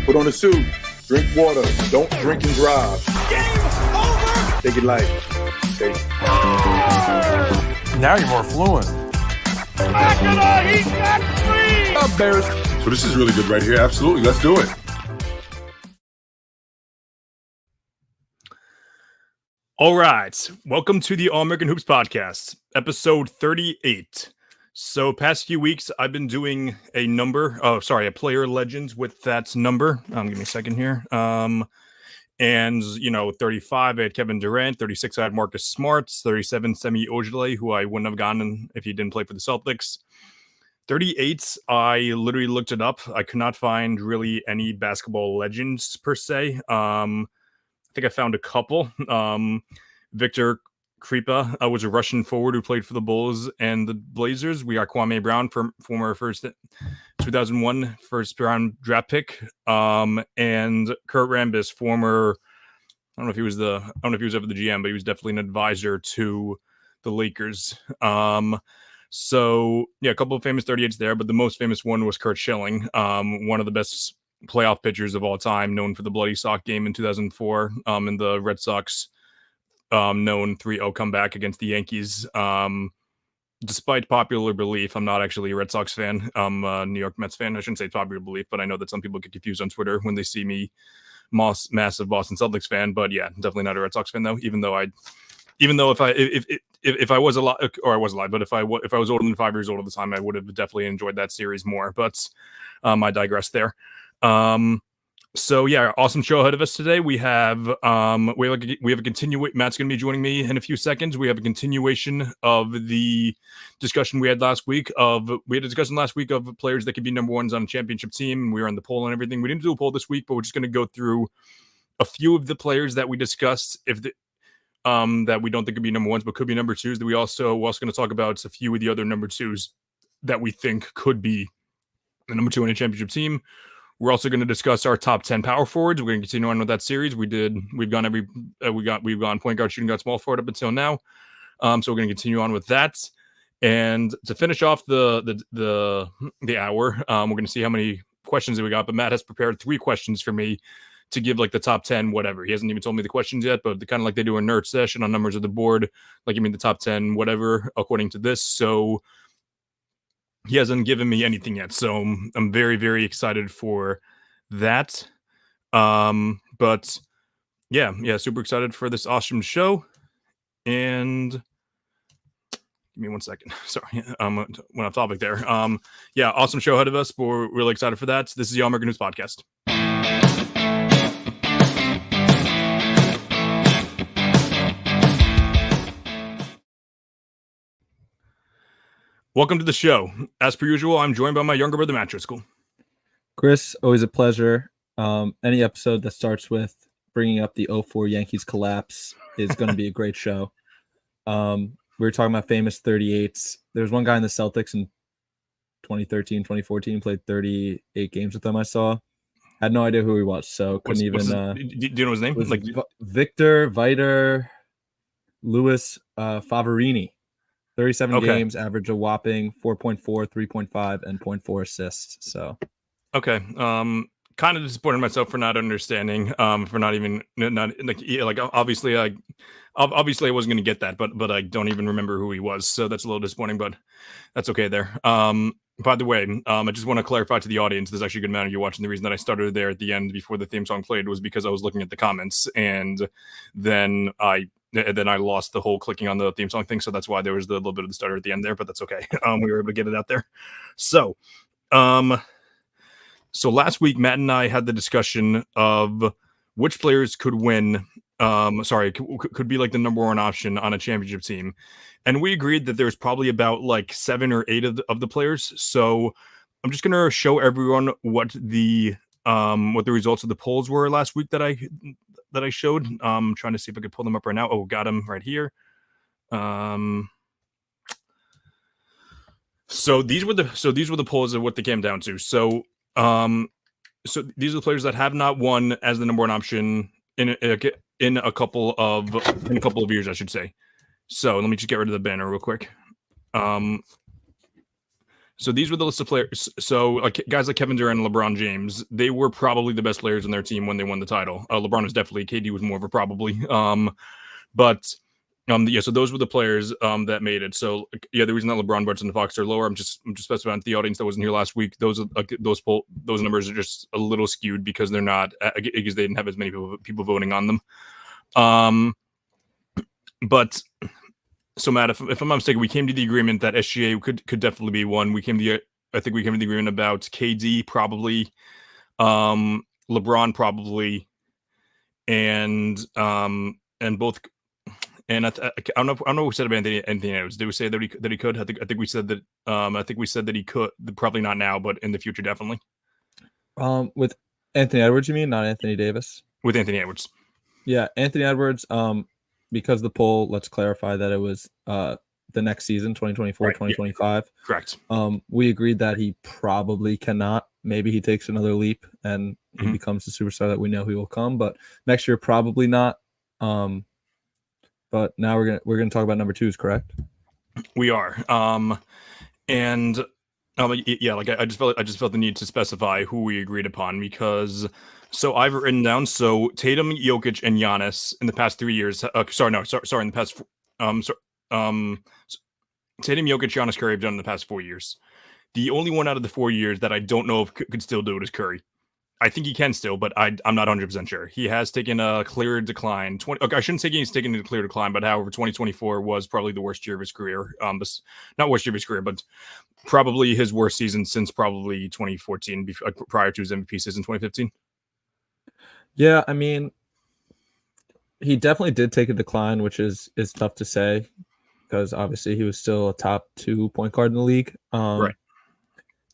Put on a suit. Drink water. Don't drink and drive. Game over! Take it light. Okay. Now you're more fluent. He got free! Bears. So this is really good right here. Absolutely. Let's do it. All right. Welcome to the All American Hoops Podcast, episode 38. So past few weeks, I've been doing a player legends with that number. Give me a second here. And, 35, I had Kevin Durant. 36, I had Marcus Smart. 37, Semi Ojeleye, who I wouldn't have gotten if he didn't play for the Celtics. 38, I literally looked it up. I could not find really any basketball legends per se. I think I found a couple. Victor Kripa was a Russian forward who played for the Bulls and the Blazers. We got Kwame Brown, former 2001 first round draft pick, and Kurt Rambis, former. I don't know if he was ever the GM, but he was definitely an advisor to the Lakers. So yeah, a couple of famous 38s there, but the most famous one was Curt Schilling, one of the best playoff pitchers of all time, known for the bloody sock game in 2004, and the Red Sox known 3-0 comeback against the Yankees. Despite popular belief, I'm not actually a Red Sox fan. I'm a New York Mets fan. I shouldn't say popular belief, but I know that some people get confused on Twitter when they see me massive Boston Celtics fan. But yeah, definitely not a Red Sox fan though. Even though if I was alive, or I was alive, but if I was older than 5 years old at the time, I would have definitely enjoyed that series more. But I digress there. So yeah, awesome show ahead of us today. We have a continuation. Matt's going to be joining me in a few seconds. We have a continuation of the discussion we had last week. We had a discussion last week of players that could be number ones on a championship team. We were on the poll and everything. We didn't do a poll this week, but we're just going to go through a few of the players that we discussed that we don't think could be number ones, but could be number twos. We're also going to talk about a few of the other number twos that we think could be the number two on a championship team. We're also going to discuss our top 10 power forwards. We're going to continue on with that series. We've gone point guard, shooting guard, small forward up until now. So we're going to continue on with that. And to finish off the hour, we're going to see how many questions that we got. But Matt has prepared 3 questions for me to give like the top 10, whatever. He hasn't even told me the questions yet, but kind of like they do a Nerd Sesh on numbers of the board, like the top 10, whatever, according to this. So he hasn't given me anything yet, so I'm very, very excited for that. But yeah, super excited for this awesome show. And give me 1 second. Sorry, went off topic there. Yeah, awesome show ahead of us. But we're really excited for that. This is the All American News Podcast. Welcome to the show. As per usual, I'm joined by my younger brother, Matt Driscoll. Chris, always a pleasure. Any episode that starts with bringing up the 04 Yankees collapse is going to be a great show. We were talking about famous 38s. There was one guy in the Celtics in 2013, 2014, played 38 games with them, I saw. Had no idea who he was, so couldn't even... do you know his name? Like Victor Viter Louis Favarini. 37 games, average a whopping 4.4, 3.5, and 0.4 assists. So, okay. Kind of disappointed myself for not understanding. For not obviously I wasn't going to get that, but I don't even remember who he was. So that's a little disappointing, but that's okay there. By the way, I just want to clarify to the audience, there's actually a good amount of you watching. The reason that I started there at the end before the theme song played was because I was looking at the comments, and then I lost the whole clicking on the theme song thing. So that's why there was the little bit of the stutter at the end there, but that's okay. We were able to get it out there. So last week, Matt and I had the discussion of which players could win. Could be like the number one option on a championship team. And we agreed that there's probably about like 7 or 8 of the players. So I'm just going to show everyone what the results of the polls were last week that I showed. I'm trying to see if I could pull them up right now. Oh, got them right here. So these were the polls of what they came down to. So these are the players that have not won as the number one option in a couple of years, I should say. So let me just get rid of the banner real quick. So these were the list of players. So like guys like Kevin Durant and LeBron James, they were probably the best players on their team when they won the title. LeBron was definitely, KD was more of a probably. So those were the players that made it. So yeah, the reason that LeBron, Barnes, and the Fox are lower, I'm just specifying to the audience that wasn't here last week. Those numbers are just a little skewed because they're not because they didn't have as many people voting on them. But so Matt, if I'm not mistaken, we came to the agreement that SGA could definitely be one. I think we came to the agreement about KD probably, LeBron probably, and both. And I don't know what we said about Anthony Edwards. Did we say that he could? I think we said that. I think we said that he could. Probably not now, but in the future, definitely. With Anthony Edwards, you mean, not Anthony Davis? With Anthony Edwards. Yeah, Anthony Edwards. Because the poll, let's clarify that it was the next season, 2024, 2025. Yeah. Correct. We agreed that he probably cannot. Maybe he takes another leap and he becomes the superstar that we know he will come. But next year, probably not. But now we're gonna talk about number twos, correct? We are. Yeah, like I just felt the need to specify who we agreed upon because I've written down Tatum, Jokic, and Giannis in the past 3 years. In the past Tatum, Jokic, Giannis, Curry have done in the past 4 years. The only one out of the 4 years that I don't know if could still do it is Curry. I think he can still, but I'm not 100% sure. He has taken a clear decline. I shouldn't say he's taken a clear decline, but however, 2024 was probably the worst year of his career. Not worst year of his career, but probably his worst season since probably 2014, prior to his MVP season 2015. Yeah, I mean, he definitely did take a decline, which is tough to say because obviously he was still a top 2 point guard in the league. Right.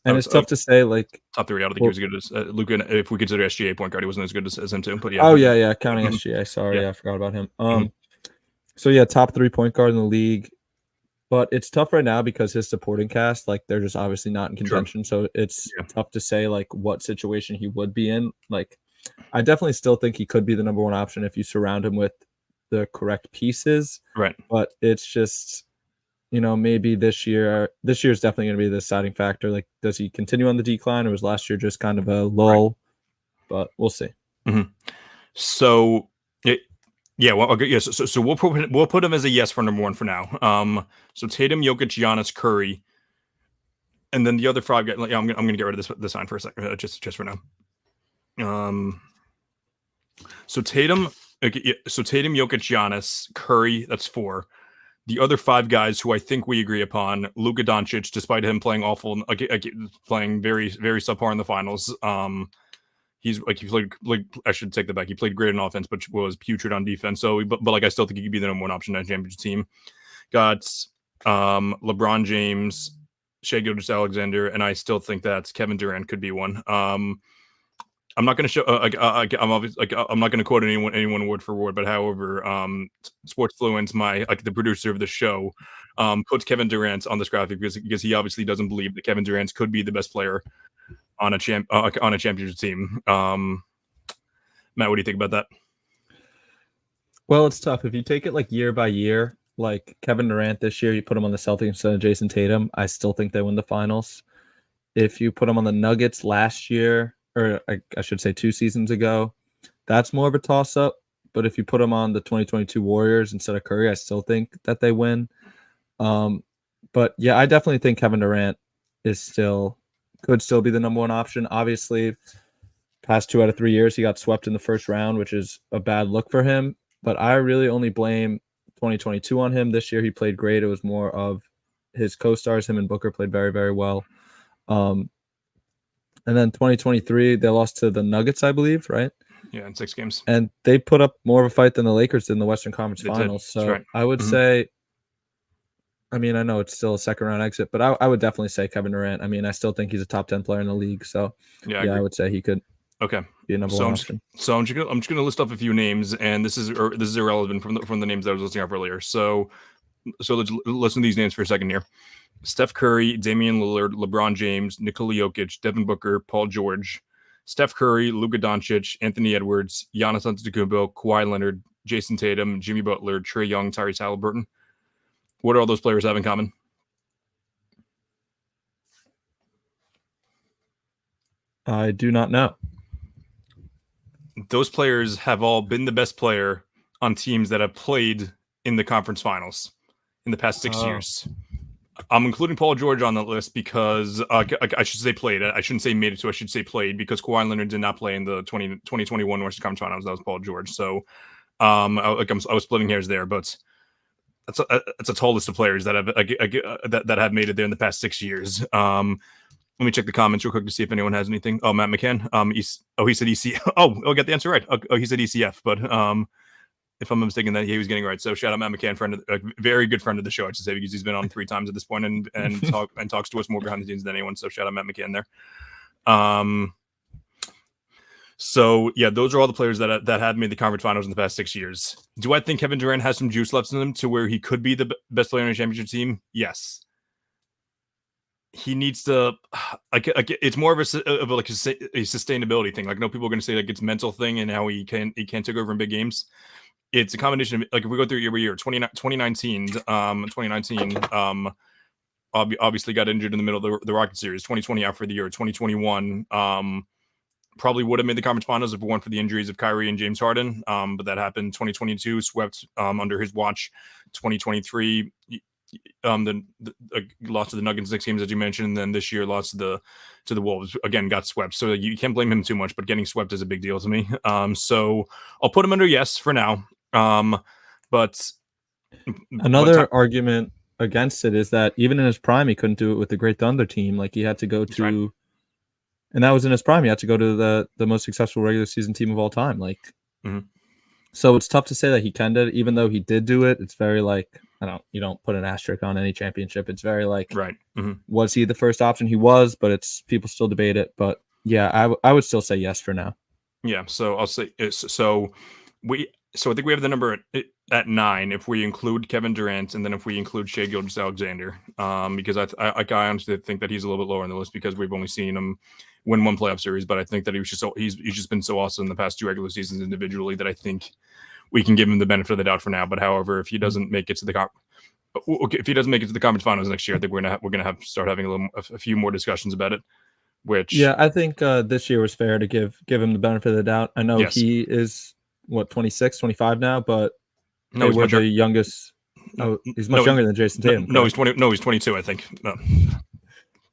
And it's tough to say, like top 3. I don't think he was as good as Luka. If we consider SGA point guard, he wasn't as good as him too. But yeah. Oh yeah, counting SGA. Sorry, I forgot about him. So yeah, top 3 point guard in the league. But it's tough right now because his supporting cast, like they're just obviously not in contention. Sure. So it's tough to say like what situation he would be in. Like, I definitely still think he could be the number 1 option if you surround him with the correct pieces. Right. But it's just, maybe this year is definitely going to be the deciding factor. Like, does he continue on the decline or was last year just kind of a lull? Right. But we'll see. Mm-hmm. So we'll put him as a yes for number 1 for now. So Tatum, Jokic, Giannis, Curry, and then the other 5 guys. I'm going to get rid of this sign for a second, just for now. So Tatum, Jokic, Giannis, Curry. That's 4. The other 5 guys who I think we agree upon: Luka Doncic, despite him playing awful, playing very, very subpar in the finals. He played. I should take that back. He played great in offense, but was putrid on defense. So, but I still think he could be the number 1 option on a championship team. Got LeBron James, Shai Gilgeous-Alexander, and I still think that Kevin Durant could be one. I'm not going to show. I'm obviously I'm not going to quote anyone word for word, but however, Sportsfluence, the producer of the show, puts Kevin Durant on this graphic because he obviously doesn't believe that Kevin Durant could be the best player on a championship team. Matt, what do you think about that? Well, it's tough if you take it like year by year. Like Kevin Durant this year, you put him on the Celtics instead of Jason Tatum. I still think they win the finals. If you put him on the Nuggets last year, or I should say 2 seasons ago, that's more of a toss-up. But if you put him on the 2022 Warriors instead of Curry, I still think that they win. But yeah, I definitely think Kevin Durant could still be the number 1 option. Obviously, past 2 out of 3 years, he got swept in the first round, which is a bad look for him. But I really only blame 2022 on him. This year, he played great. It was more of his co-stars. Him and Booker played very, very well. And then 2023, they lost to the Nuggets, I believe, right? Yeah, in 6 games. And they put up more of a fight than the Lakers did in the Western Conference Finals. So right. I would say, I mean, I know it's still a second-round exit, but I would definitely say Kevin Durant. I mean, I still think he's a top 10 player in the league. So, yeah, I would say he could be a number 1 option. So I'm just going to list off a few names, and this is irrelevant from the names that I was listing off earlier. So let's listen to these names for a second here. Steph Curry, Damian Lillard, LeBron James, Nikola Jokic, Devin Booker, Paul George, Steph Curry, Luka Doncic, Anthony Edwards, Giannis Antetokounmpo, Kawhi Leonard, Jason Tatum, Jimmy Butler, Trae Young, Tyrese Halliburton. What do all those players have in common? I do not know. Those players have all been the best player on teams that have played in the conference finals in the past 6 years. I'm including Paul George on the list because I should say played. I shouldn't say made it to. I should say played because Kawhi Leonard did not play in the 2021 Western Conference Finals. That was Paul George. So I was splitting hairs there, but that's a tall list of players that have that have made it there in the past 6 years. Let me check the comments real quick to see if anyone has anything. Oh, Matt McCann. He said EC. Oh, I got the answer right. Oh, he said ECF, but if I'm mistaken, that he was getting right. So shout out Matt McCann, a very good friend of the show, I should say, because he's been on 3 times at this point and talks to us more behind the scenes than anyone. So shout out Matt McCann there. So yeah, those are all the players that have made the conference finals in the past 6 years. Do I think Kevin Durant has some juice left in him to where he could be the best player on a championship team? Yes. He needs to. It's more of a sustainability thing. Like, no, people are going to say like it's mental thing and how he can't take over in big games. It's a combination of, like, if we go through year by year, 2019, obviously got injured in the middle of the Rocket series. 2020 out for the year. 2021 probably would have made the conference finals if it weren't for the injuries of Kyrie and James Harden. But that happened. 2022 swept under his watch. 2023. The lost to the Nuggets 6 games, as you mentioned, and then this year lost to the Wolves. Again, got swept. So you can't blame him too much, but getting swept is a big deal to me. So I'll put him under yes for now. But another argument against it is that even in his prime, he couldn't do it with the Great Thunder team. Like, he had to go to, right. And that was in his prime. He had to go to the most successful regular season team of all time. Like, So it's tough to say that he can do it, even though he did do it. It's very like, you don't put an asterisk on any championship. It's very like, right. Was he the first option? He was, but people still debate it. But yeah, I would still say yes for now. Yeah. So I'll say, so I think we have the number at 9 if we include Kevin Durant, and then if we include Shai Gilgeous-Alexander, because I honestly think that he's a little bit lower on the list because we've only seen him win 1 playoff series, but I think that he's just been so awesome in the past 2 regular seasons individually that I think we can give him the benefit of the doubt for now. But however, if he doesn't make it to the conference finals next year, I think we're gonna have to start having a few more discussions about it. Which, yeah, I think this year was fair to give him the benefit of the doubt. I know he is 26, 25 now, but no, we're the youngest. Oh, he's much younger than Jason Tatum. No, he's 20. No, he's 22. I think. No.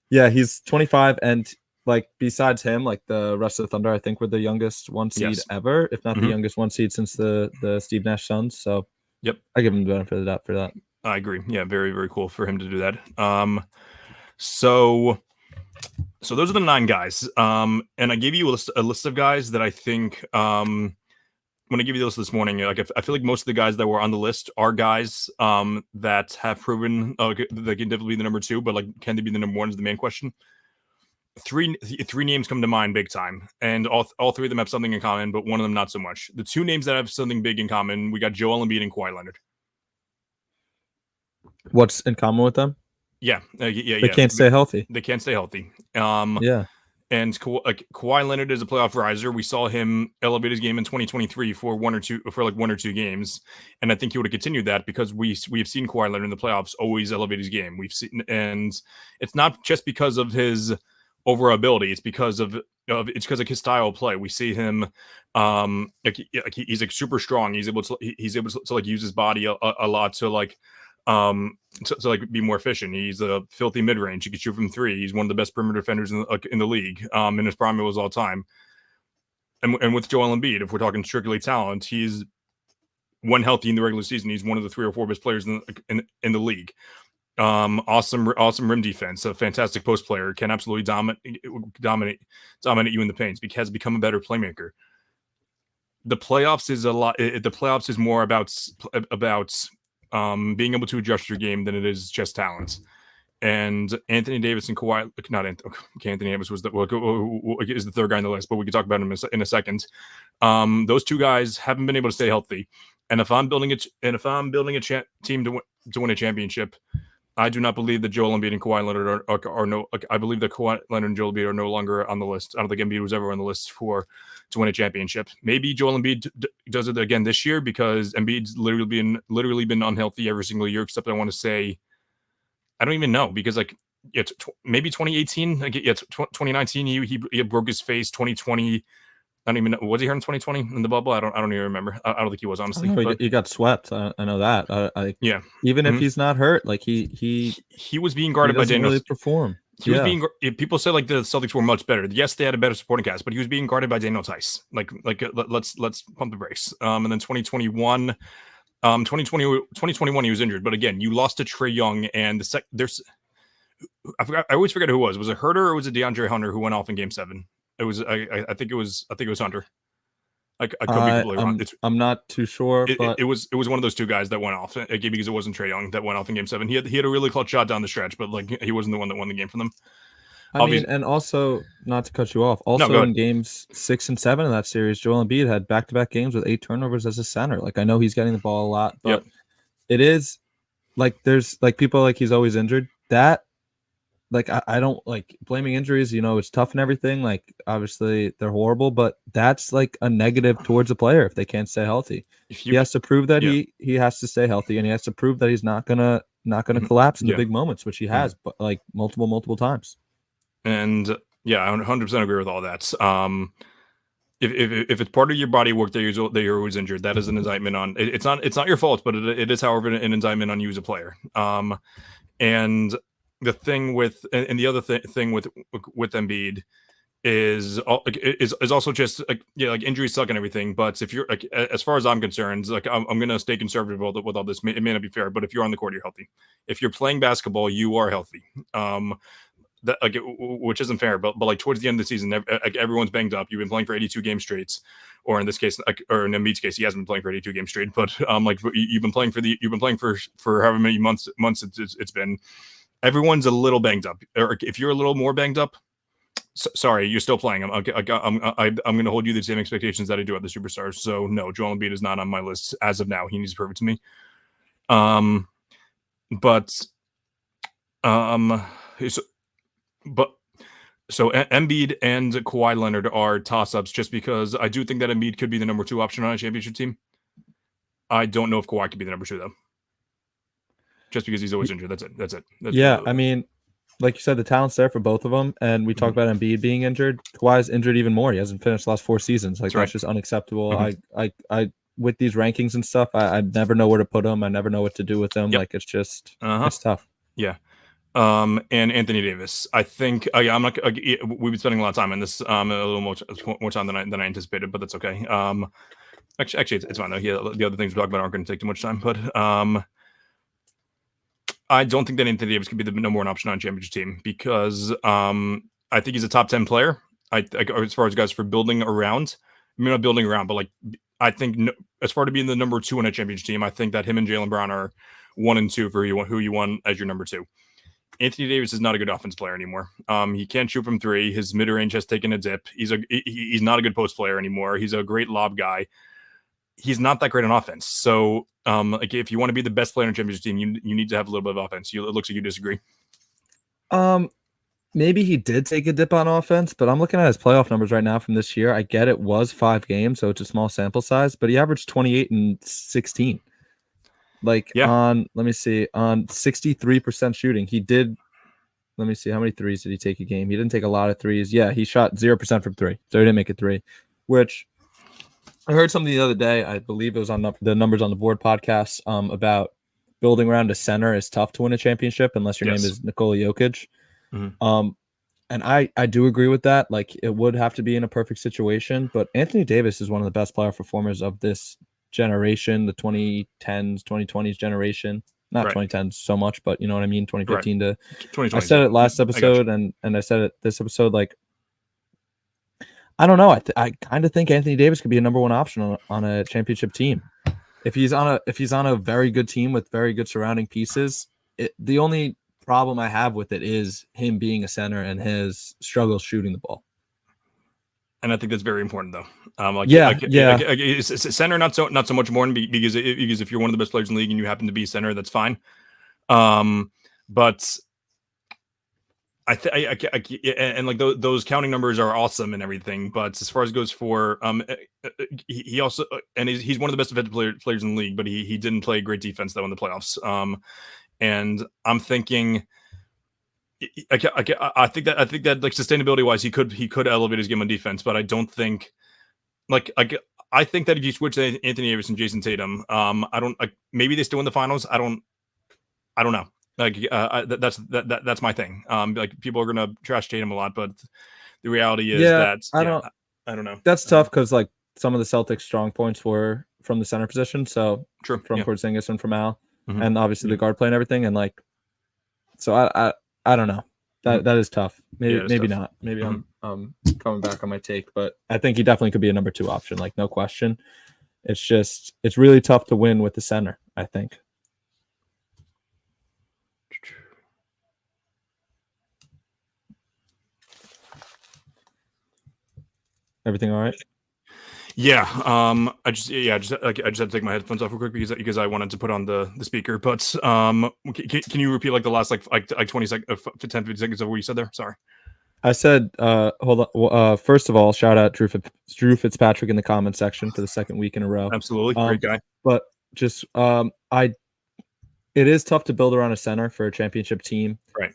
Yeah, he's 25, and like besides him, like the rest of the Thunder, I think we're the youngest 1 seed ever, if not the youngest 1 seed since the Steve Nash Suns. So, yep, I give him the benefit of the doubt for that. I agree. Yeah, very, very cool for him to do that. So those are the 9 guys. And I gave you a list of guys that I think. When I give you this morning, like I feel like most of the guys that were on the list are guys that have proven they can definitely be the number 2, but like, can they be the number 1 is the main question. Three names come to mind big time, and all 3 of them have something in common, but one of them not so much. The 2 names that have something big in common, we got Joel Embiid and Kawhi Leonard. What's in common with them? Yeah. They can't stay healthy. They can't stay healthy. Yeah. And Kawhi Leonard is a playoff riser. We saw him elevate his game in 2023 for one or two games, and I think he would have continued that because we have seen Kawhi Leonard in the playoffs always elevate his game. We've seen, and it's not just because of his overall ability; it's because of his style of play. We see him, he's like super strong. He's able to like use his body a lot to like. To like be more efficient. He's a filthy mid-range. He can shoot from 3. He's one of the best perimeter defenders in the league. In his prime, it was all time. And with Joel Embiid, if we're talking strictly talent, he's when healthy in the regular season, he's one of the 3 or 4 best players in the league. Awesome rim defense, a fantastic post player, can absolutely dominate you in the paint. Has become a better playmaker. The playoffs is a lot. The playoffs is more about being able to adjust your game than it is just talent. And Anthony Davis and Kawhi, Anthony Davis is the 3rd guy on the list, but we can talk about him in a second. Those 2 guys haven't been able to stay healthy. And if I'm building a team to win a championship, I do not believe that Joel Embiid and Kawhi Leonard are no. I believe that Kawhi Leonard and Joel Embiid are no longer on the list. I don't think Embiid was ever on the list to win a championship. Maybe Joel Embiid does it again this year because Embiid's literally been unhealthy every single year. Except I want to say, I don't even know because like maybe 2018. Like, 2019. He broke his face. 2020. I don't even know. Was he here in 2020 in the bubble? I don't even remember. I don't think he was, honestly. He got swept. I know that. Yeah. Even if he's not hurt, like he was being guarded by Daniel. Really perform. He was being. People say like the Celtics were much better. Yes, they had a better supporting cast, but he was being guarded by Daniel Tice. Let's pump the brakes. And then 2021, 2021 he was injured. But again, you lost to Trae Young, and I always forget who it was. Was it Herter or was it DeAndre Hunter who went off in Game 7? It was. I think it was Hunter. I could be completely wrong. I'm not too sure, but it was one of those two guys that went off because it wasn't Trae Young that went off in Game 7. He had a really clutch shot down the stretch, but like he wasn't the one that won the game for them. I mean, and also not to cut you off. Also, in games 6 and 7 of that series, Joel Embiid had back-to-back games with 8 turnovers as a center. Like I know he's getting the ball a lot, but it is like there's like people like he's always injured. That like I don't like blaming injuries, it's tough and everything. Like obviously they're horrible, but that's like a negative towards a player if they can't stay healthy. He has to prove that he has to stay healthy, and he has to prove that he's not gonna collapse in the big moments, which he has, but like multiple times. And I 100% agree with all that. If it's part of your body work that you're always injured, that is an indictment on it's not your fault, but it is, however, an indictment on you as a player. And the thing with and the other thing with Embiid is also just like injuries suck and everything. But if you're like, as far as I'm concerned, like I'm gonna stay conservative with all this. It may not be fair, but if you're on the court, you're healthy. If you're playing basketball, you are healthy. That which isn't fair, but like towards the end of the season, everyone's banged up. You've been playing for 82 games straight, or in this case, or in Embiid's case, he hasn't been playing for 82 games straight. But you've been playing for however many months it's been. Everyone's a little banged up, or if you're a little more banged up, sorry, you're still playing. I'm going to hold you the same expectations that I do at the superstars. So no, Joel Embiid is not on my list as of now. He needs to prove it to me. So Embiid and Kawhi Leonard are toss-ups just because I do think that Embiid could be the number 2 option on a championship team. I don't know if Kawhi could be the number 2 though. Just because he's always injured. That's it. I mean, like you said, the talent's there for both of them. And we talk about Embiid being injured. Kawhi's injured even more. He hasn't finished the last 4 seasons. Like that's just unacceptable. I with these rankings and stuff, I never know where to put him. I never know what to do with him. Like it's just it's tough. Yeah. And Anthony Davis. I think I'm not. We've been spending a lot of time on this. A little more time than I anticipated, but that's okay. Actually, it's fine though. The other things we talk about aren't going to take too much time, but I don't think that Anthony Davis could be the number 1 option on a championship team because I think he's a top 10 player. As far as guys for building around, I mean not building around, but like I think as far to being the number 2 on a championship team, I think that him and Jaylen Brown are 1 and 2 for who you want as your number 2. Anthony Davis is not a good offense player anymore. He can't shoot from 3. His mid range has taken a dip. He's not a good post player anymore. He's a great lob guy. He's not that great on offense. So, like if you want to be the best player on a championship team, you need to have a little bit of offense. It looks like you disagree. Maybe he did take a dip on offense, but I'm looking at his playoff numbers right now from this year. I get it was 5 games, so it's a small sample size, but he averaged 28 and 16. Like on 63% shooting, he did. Let me see how many threes did he take a game. He didn't take a lot of threes. Yeah, he shot 0% from 3, so he didn't make a 3. Which I heard something the other day. I believe it was on the Numbers on the Board podcast about building around a center is tough to win a championship unless your name is Nikola Jokic. And I do agree with that. Like it would have to be in a perfect situation, but Anthony Davis is one of the best player performers of this generation, the 2010s, 2020s generation. Not 2010s so much, but you know what I mean. 2015 to 2020. I said it last episode, and I said it this episode. Like I don't know. I kind of think Anthony Davis could be a number 1 option on a championship team if he's on a very good team with very good surrounding pieces. The only problem I have with it is him being a center and his struggles shooting the ball. And I think that's very important, though. Center not so much important because if you're one of the best players in the league and you happen to be center, that's fine. But and like those counting numbers are awesome and everything. But as far as goes for he also and he's one of the best defensive players in the league, but he didn't play great defense though in the playoffs. And I'm thinking I think that like sustainability wise, he could elevate his game on defense, but I don't think I think that if you switch Anthony Davis and Jason Tatum, I don't like maybe they still win the finals. I don't know. Like that's my thing. Like people are gonna trash Tatum a lot, but the reality is I don't know. That's tough because like some of the Celtics' strong points were from the center position, so true from Porzingis and from Al, mm-hmm. and obviously the guard play and everything, and like, so I don't know. That is tough. Maybe tough. not. Maybe I'm coming back on my take, but I think he definitely could be a number 2 option, like no question. It's really tough to win with the center, I think. Everything all right? Yeah. I just had to take my headphones off real quick because I wanted to put on the speaker. But can you repeat like the last like 20 seconds, 10, 15 seconds of what you said there? Sorry. I said, hold on. First of all, shout out Drew Fitzpatrick in the comment section for the second week in a row. Absolutely, great guy. But just it is tough to build around a center for a championship team. Right.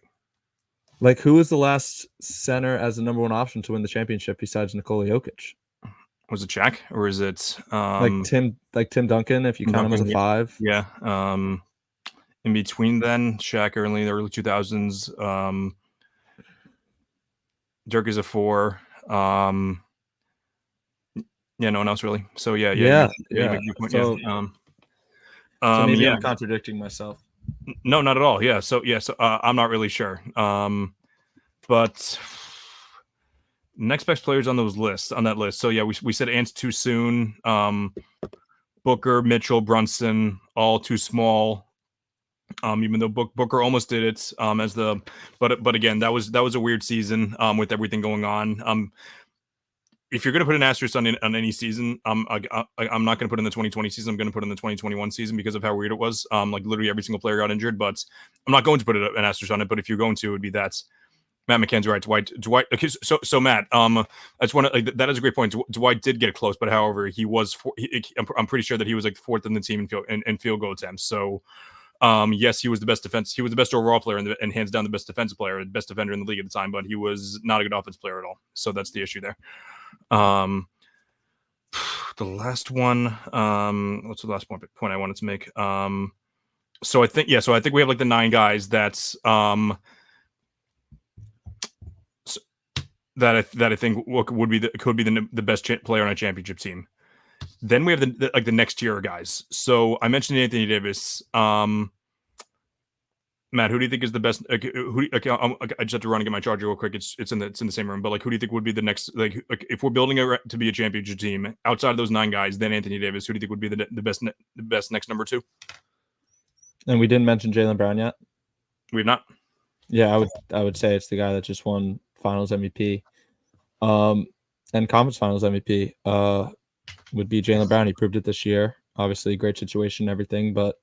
Like, who was the last center as the number 1 option to win the championship besides Nikola Jokic? Was it Shaq or is it like Tim Duncan if you count him as a 5? Yeah. In between then, Shaq early in the early 2000s. Dirk is a 4. Yeah, no one else really. So yeah. So maybe I'm contradicting myself. No, not at all. Yeah. So I'm not really sure. But next best players on that list. So yeah, we said Ant's too soon. Booker, Mitchell, Brunson, all too small. Even though Booker almost did it. But again, that was a weird season. With everything going on. If you're going to put an asterisk on any season, I'm not going to put in the 2020 season. I'm going to put in the 2021 season because of how weird it was. Like literally every single player got injured, but I'm not going to put an asterisk on it. But if you're going to, it would be that. Matt McCann's right. Dwight. Okay, so Matt. I just want to that is a great point. Dwight did get close, but however, he was. I'm pretty sure that he was like 4th in the team in field goal attempts. So, yes, he was the best defense. He was the best overall player and hands down the best defensive player, the best defender in the league at the time. But he was not a good offensive player at all. So that's the issue there. The last one. What's the last point I wanted to make? So I think we have like the 9 guys that's that I think could be the best player on a championship team. Then we have the next tier guys. So I mentioned Anthony Davis. Matt, who do you think is the best? I just have to run and get my charger real quick. It's in the same room. But like, who do you think would be the next? Like if we're building to be a championship team outside of those 9 guys, then Anthony Davis. Who do you think would be the best next number 2? And we didn't mention Jaylen Brown yet. We've not. Yeah, I would say it's the guy that just won Finals MVP, and Conference Finals MVP. Would be Jaylen Brown. He proved it this year. Obviously, great situation, and everything, but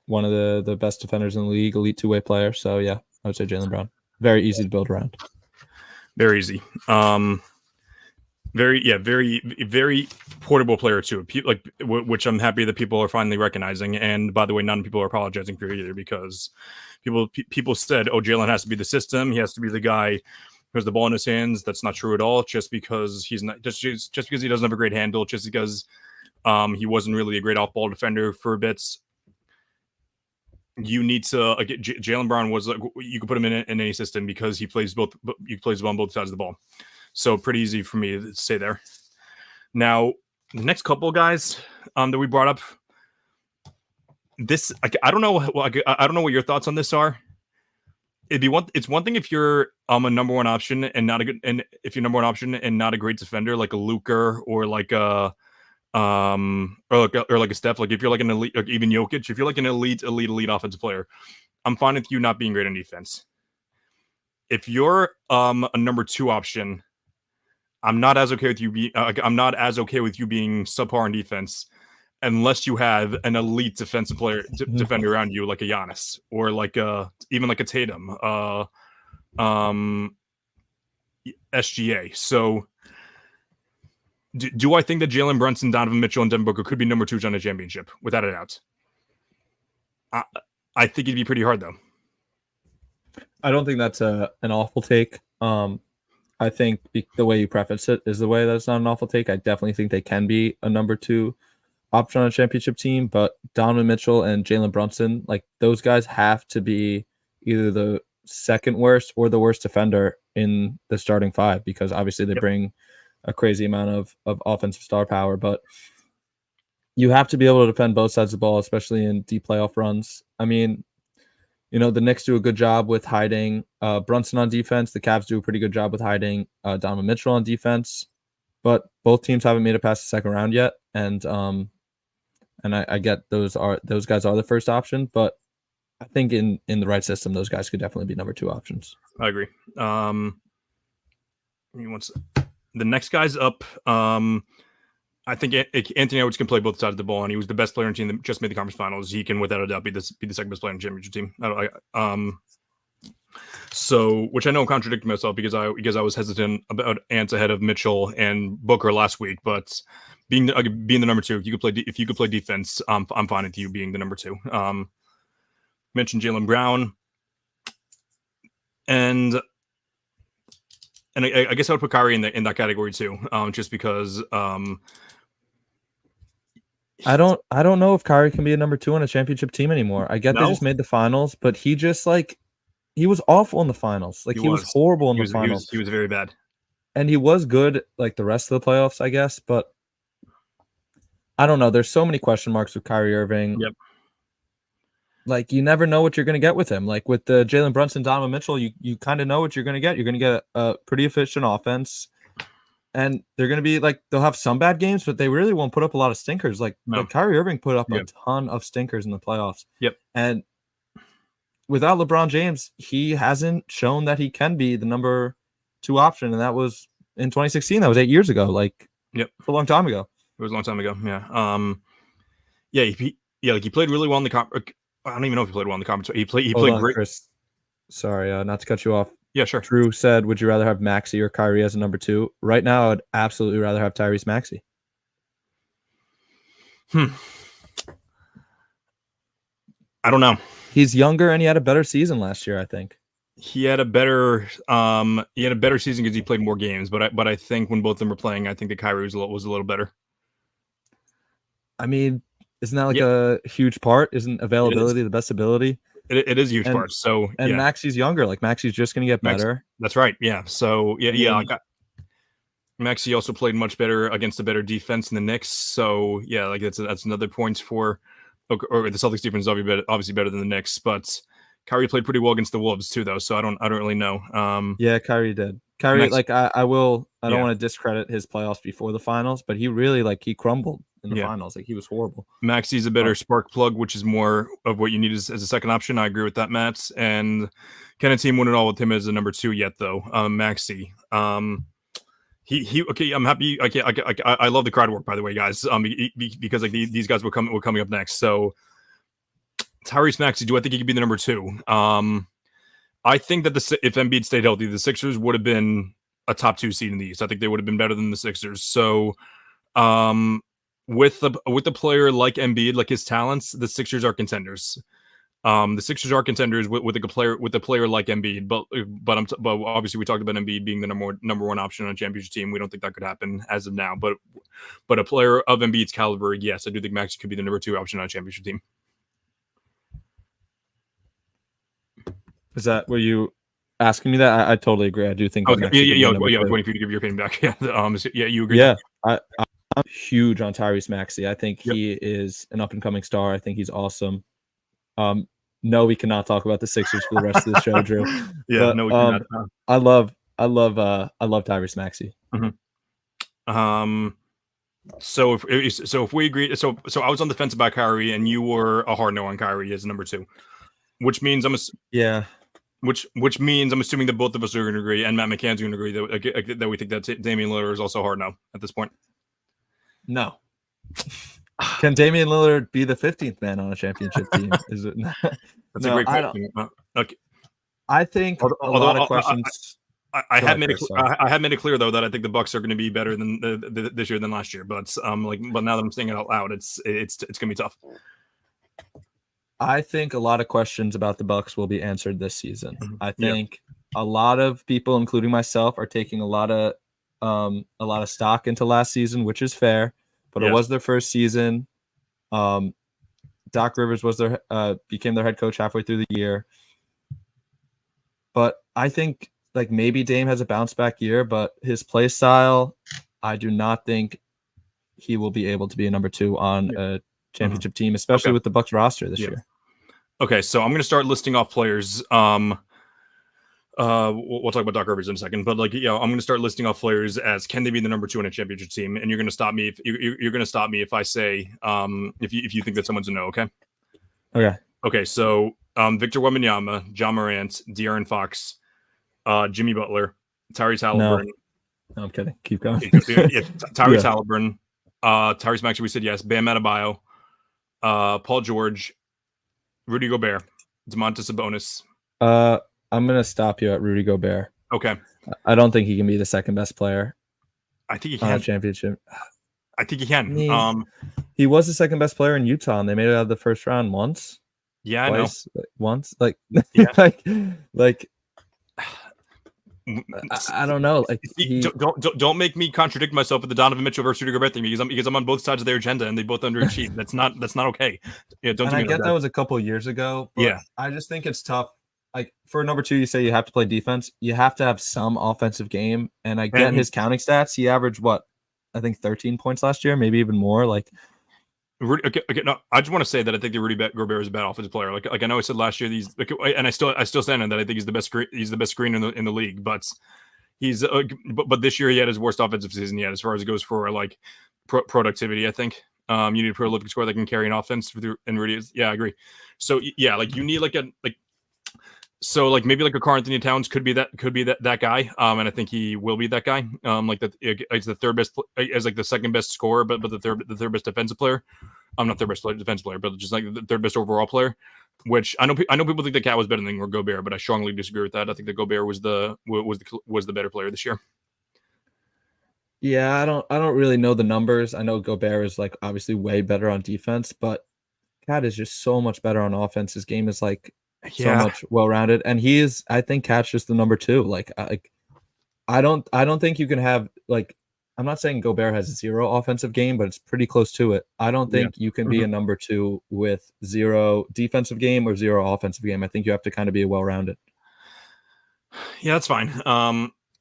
one of the best defenders in the league, elite 2-way player. So yeah, I would say Jaylen Brown. Very easy to build around. Very easy. Very portable player too. Which I'm happy that people are finally recognizing. And by the way, none of people are apologizing for it either because people said, "Oh, Jaylen has to be the system. He has to be the guy who has the ball in his hands." That's not true at all. Just because he's not, just because he doesn't have a great handle, just because he wasn't really a great off-ball defender for bits. You need to Jaylen Brown was like, you could put him in any system because he plays both. He plays on both sides of the ball. So pretty easy for me to say there. Now, the next couple of guys that we brought up, this I don't know. I don't know what your thoughts on this are. It's one thing if you're a number 1 option and not a good, and if you're number 1 option and not a great defender like a Luka or like a or like a Steph. Like if you're like an elite, like even Jokic, if you're like an elite offensive player, I'm fine with you not being great on defense. If you're a number 2 option, I'm not as okay with you being subpar on defense, unless you have an elite defensive player defender around you, like a Giannis or like even like a Tatum, SGA. So, do I think that Jalen Brunson, Donovan Mitchell, and Devin Booker could be number 2s on a championship without a doubt? I think it'd be pretty hard though. I don't think that's an awful take. I think the way you preface it is the way that's not an awful take. I definitely think they can be a number 2 option on a championship team, but Donovan Mitchell and Jalen Brunson, like those guys have to be either the second worst or the worst defender in the starting 5 because obviously they bring a crazy amount of offensive star power, but you have to be able to defend both sides of the ball, especially in deep playoff runs. I mean, the Knicks do a good job with hiding Brunson on defense. The Cavs do a pretty good job with hiding Donovan Mitchell on defense, but both teams haven't made it past the second round yet. And I get those guys are the first option, but I think in the right system, those guys could definitely be number 2 options. I agree. The next guy's up. I think Anthony Edwards can play both sides of the ball, and he was the best player on the team that just made the conference finals. He can, without a doubt, be the second best player on the championship team. So, which I know I'm contradicting myself because I was hesitant about Ant ahead of Mitchell and Booker last week, but being the number 2, if you could play defense, I'm fine with you being the number 2. Mentioned Jaylen Brown, and I guess I would put Kyrie in that category too, just because. I don't know if Kyrie can be a number 2 on a championship team anymore. I get they just made the finals, but he just he was awful in the finals. He was horrible in the finals. He was very bad. And he was good the rest of the playoffs, I guess, but I don't know. There's so many question marks with Kyrie Irving. Yep. You never know what you're going to get with him. With the Jalen Brunson, Donovan Mitchell, you kind of know what you're going to get. You're going to get a pretty efficient offense. And they're going to be they'll have some bad games, but they really won't put up a lot of stinkers. Kyrie Irving put up a ton of stinkers in the playoffs. Yep. And without LeBron James, he hasn't shown that he can be the number 2 option. And that was in 2016. That was 8 years ago. It's a long time ago. It was a long time ago. Yeah. He played really well in the conference. I don't even know if he played well in the conference. He played great. Chris. Sorry, not to cut you off. Yeah, sure. Drew said, would you rather have Maxey or Kyrie as a number 2? Right now, I'd absolutely rather have Tyrese Maxey. I don't know. He's younger and he had a better season last year, I think. He had a better season because he played more games, but I think when both of them were playing, I think that Kyrie was a little better. I mean, isn't that a huge part? Isn't availability the best ability? It is a huge part. So Maxey's younger. Maxey's just going to get better. That's right. Yeah. So Maxey also played much better against a better defense in the Knicks. So that's another point for. Or the Celtics defense is obviously better than the Knicks, but Kyrie played pretty well against the Wolves too, though. So I don't really know. Kyrie did. Kyrie, I don't want to discredit his playoffs before the finals, but he really he crumbled in the finals. He was horrible. Maxey's a better spark plug, which is more of what you need as a second option. I agree with that, Matt. And can a team win it all with him as a number 2 yet, though? Maxey. He okay. I'm happy. Okay, I love the crowd work, by the way, guys. Because these guys were coming up next. So Tyrese Maxey, do I think he could be the number 2? I think that if Embiid stayed healthy, the Sixers would have been a top 2 seed in the East. I think they would have been better than the Sixers. So, with a player like Embiid, his talents, the Sixers are contenders. The Sixers are contenders with a player like Embiid, but obviously we talked about Embiid being the number 1 option on a championship team. We don't think that could happen as of now. But a player of Embiid's caliber, yes, I do think Maxey could be the number 2 option on a championship team. Is that were you asking me that? I totally agree. I do think. Okay. Yeah. I was waiting for you to give your opinion back. Yeah. You agree? Yeah. I'm huge on Tyrese Maxey. I think he is an up and coming star. I think he's awesome. No, we cannot talk about the Sixers for the rest of the show, Drew. Yeah. But, no, we cannot. I love Tyrese Maxey. Mm-hmm. So if we agree, so I was on the fence about Kyrie, and you were a hard no on Kyrie as number 2, which means Which means I'm assuming that both of us are going to agree, and Matt McCann's going to agree that we think that Damian Lillard is also hard no at this point. No. Can Damian Lillard be the 15th man on a championship team? Is it? That's a great question. Okay. I think a lot of questions. I have made it clear though that I think the Bucks are going to be better than this year than last year. But now that I'm saying it out loud, it's going to be tough. I think a lot of questions about the Bucks will be answered this season. I Yeah. think a lot of people, including myself, are taking a lot of stock into last season, which is fair. But it Yes. was their first season. Doc Rivers became their head coach halfway through the year. But I think like maybe Dame has a bounce back year, but his play style, I do not think he will be able to be a number 2 on a championship team, especially with the Bucks roster this year. Okay, so I'm going to start listing off players. We'll talk about Doc Rivers in a second, but I'm going to start listing off players as can they be the number 2 on a championship team, and you're going to stop me if you're going to stop me if I say if you think that someone's a no. Okay. Okay. So Victor Wembanyama, John Morant, De'Aaron Fox, Jimmy Butler, Tyrese Halliburton. No, I'm kidding. Keep going. Tyrese Halliburton, Tyrese Maxey. We said yes. Bam Adebayo, Paul George, Rudy Gobert, Domantas Sabonis. I'm going to stop you at Rudy Gobert. Okay. I don't think he can be the second best player. I think he can. On a championship. I think he can. He was the second best player in Utah, and they made it out of the first round once. Yeah, twice, I know. Once. Yeah. I don't know. Don't make me contradict myself with the Donovan Mitchell versus Rudy Gobert thing because I'm on both sides of their agenda and they both underachieved. That's not okay. Yeah, don't. And I get that was a couple years ago. But yeah, I just think it's tough. Like for number 2, you say you have to play defense. You have to have some offensive game. And I get his counting stats. He averaged I think 13 points last year, maybe even more. Okay. No, I just want to say that I think that Rudy Gobert is a bad offensive player. Like I know I said last year, and I still stand on that. I think he's the best screen in the league. But he's but this year he had his worst offensive season yet as far as it goes for productivity. I think you need a prolific scorer that can carry an offense and Rudy is. Yeah, I agree. So yeah, you need maybe a Karl Anthony Towns could be that guy. And I think he will be that guy. It's the third best as the second best scorer, but the third best defensive player. Not third best defensive player, but just the third best overall player. Which I know people think the Cat was better than Gobert, but I strongly disagree with that. I think that Gobert was the better player this year. Yeah, I don't really know the numbers. I know Gobert is obviously way better on defense, but Cat is just so much better on offense. His game is so much well-rounded, and he is. I think Cat's just the number 2. I don't think you can have I'm not saying Gobert has 0 offensive game, but it's pretty close to it. I don't think you can be a number 2 with 0 defensive game or 0 offensive game. I think you have to kind of be well-rounded. Yeah, that's fine.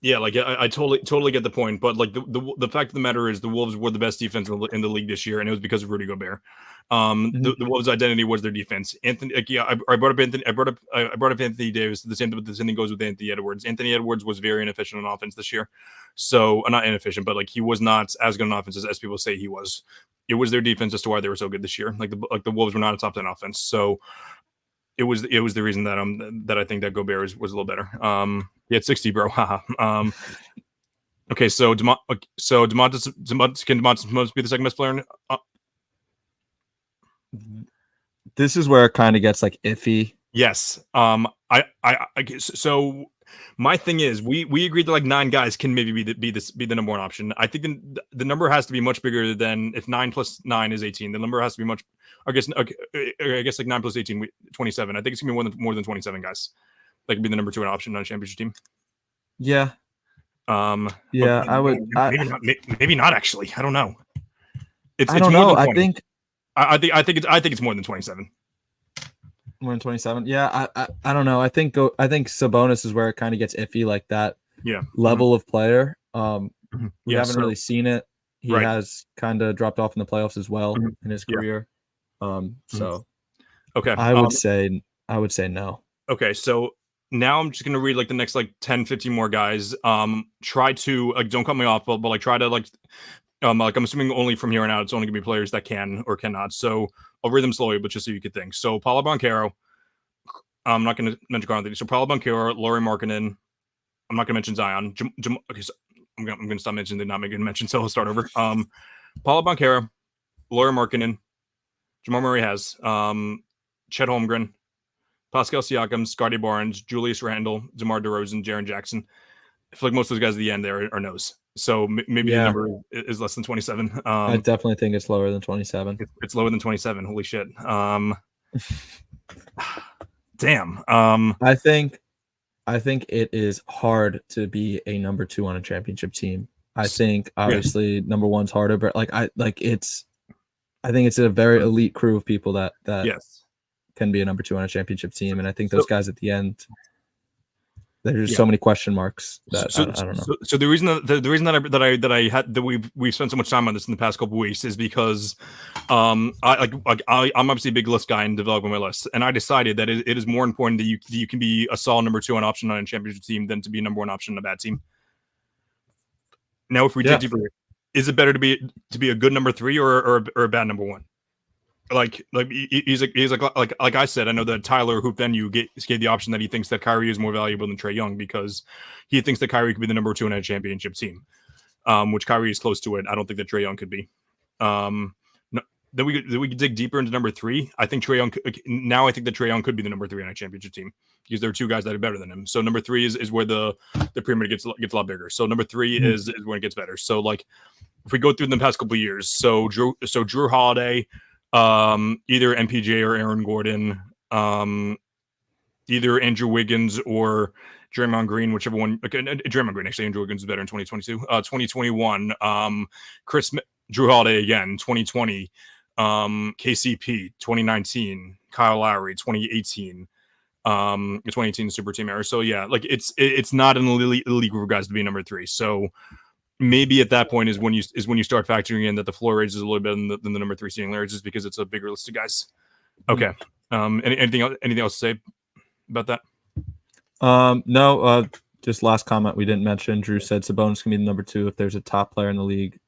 Yeah, I totally get the point, but the fact of the matter is the Wolves were the best defense in the league this year, and it was because of Rudy Gobert. The Wolves' identity was their defense. Anthony, I brought up Anthony. I brought up Anthony Davis. The same thing goes with Anthony Edwards. Anthony Edwards was very inefficient on offense this year, so not inefficient, but he was not as good on offense as people say he was. It was their defense as to why they were so good this year. The Wolves were not a top 10 offense, so. It was the reason that I think that Gobert was a little better. He had 60, bro. Okay, so Domantas must be the second best player. This is where it kind of gets iffy. Yes. So my thing is we agreed that 9 guys can maybe be the number 1 option. I think the number has to be much bigger than if 9 plus 9 is 18. The number has to be much. I guess 9 plus 18, 27. I think it's gonna be more than 27 guys. That could be the number 2 option on a championship team. Yeah. Yeah, I would. Maybe not actually. I don't know. I don't know. I think it's more than 27. More than 27. Yeah, I don't know. I think Sabonis is where it kind of gets iffy, that level of player. We haven't really seen it. He has kind of dropped off in the playoffs as well in his career. So okay, I would say no. Okay, so now I'm just gonna read the next 10, 15 more guys. Try to don't cut me off, but try to I'm assuming only from here on out it's only gonna be players that can or cannot. So I'll read them slowly, but just so you could think. So Paolo Banchero. I'm not gonna mention Carl Anthony. So Paolo Banchero, Lauri Markkanen. I'm not gonna mention Zion. Okay, so I'm gonna stop mentioning. They're not making mention, so I'll start over. Paolo Banchero, Lauri Markkanen, Jamal Murray has Chet Holmgren, Pascal Siakam, Scotty Barnes, Julius Randle, DeMar DeRozan, Jaren Jackson. I feel most of those guys at the end there are no's. So maybe the number is less than 27. I definitely think it's lower than 27. It's lower than 27. Holy shit. Damn. I think it is hard to be a number 2 on a championship team. I think obviously number 1's harder, but I think it's a very elite crew of people that yes. can be a number 2 on a championship team, and I think those guys at the end, there's Yeah. so many question marks that So, I don't know. So the reason that we've spent so much time on this in the past couple of weeks is because I'm obviously a big list guy in developing my list, and I decided that it is more important that you can be a solid number 2 on option on a championship team than to be number 1 option on a bad team. Now, if we dig deeper, is it better to be a good number 3 or a bad number 1? Like I said, I know that Tyler Hoop Venue gave the option that he thinks that Kyrie is more valuable than Trae Young because he thinks that Kyrie could be the number 2 in a championship team, which Kyrie is close to it. I don't think that Trae Young could be. Then we could dig deeper into number 3. I think Trae Young could be the number 3 on a championship team because there are 2 guys that are better than him. So number 3 is where the pyramid gets a lot bigger. So number 3 is when it gets better. So like if we go through the past couple of years, so Drew Holiday, either MPJ or Aaron Gordon, either Andrew Wiggins or Draymond Green, whichever one. Okay, Draymond Green, actually, Andrew Wiggins is better in 2022. 2021, Drew Holiday again, 2020, KCP, 2019, Kyle Lowry, 2018, 2018 super team era. So yeah, like it's not an elite group of guys to be number 3. So maybe at that point is when you start factoring in that the floor raise is a little bit than the number 3 seeding layers, just because it's a bigger list of guys. Okay. Anything else to say about that? No. Just last comment we didn't mention. Drew said Sabonis can be the number 2 if there's a top player in the league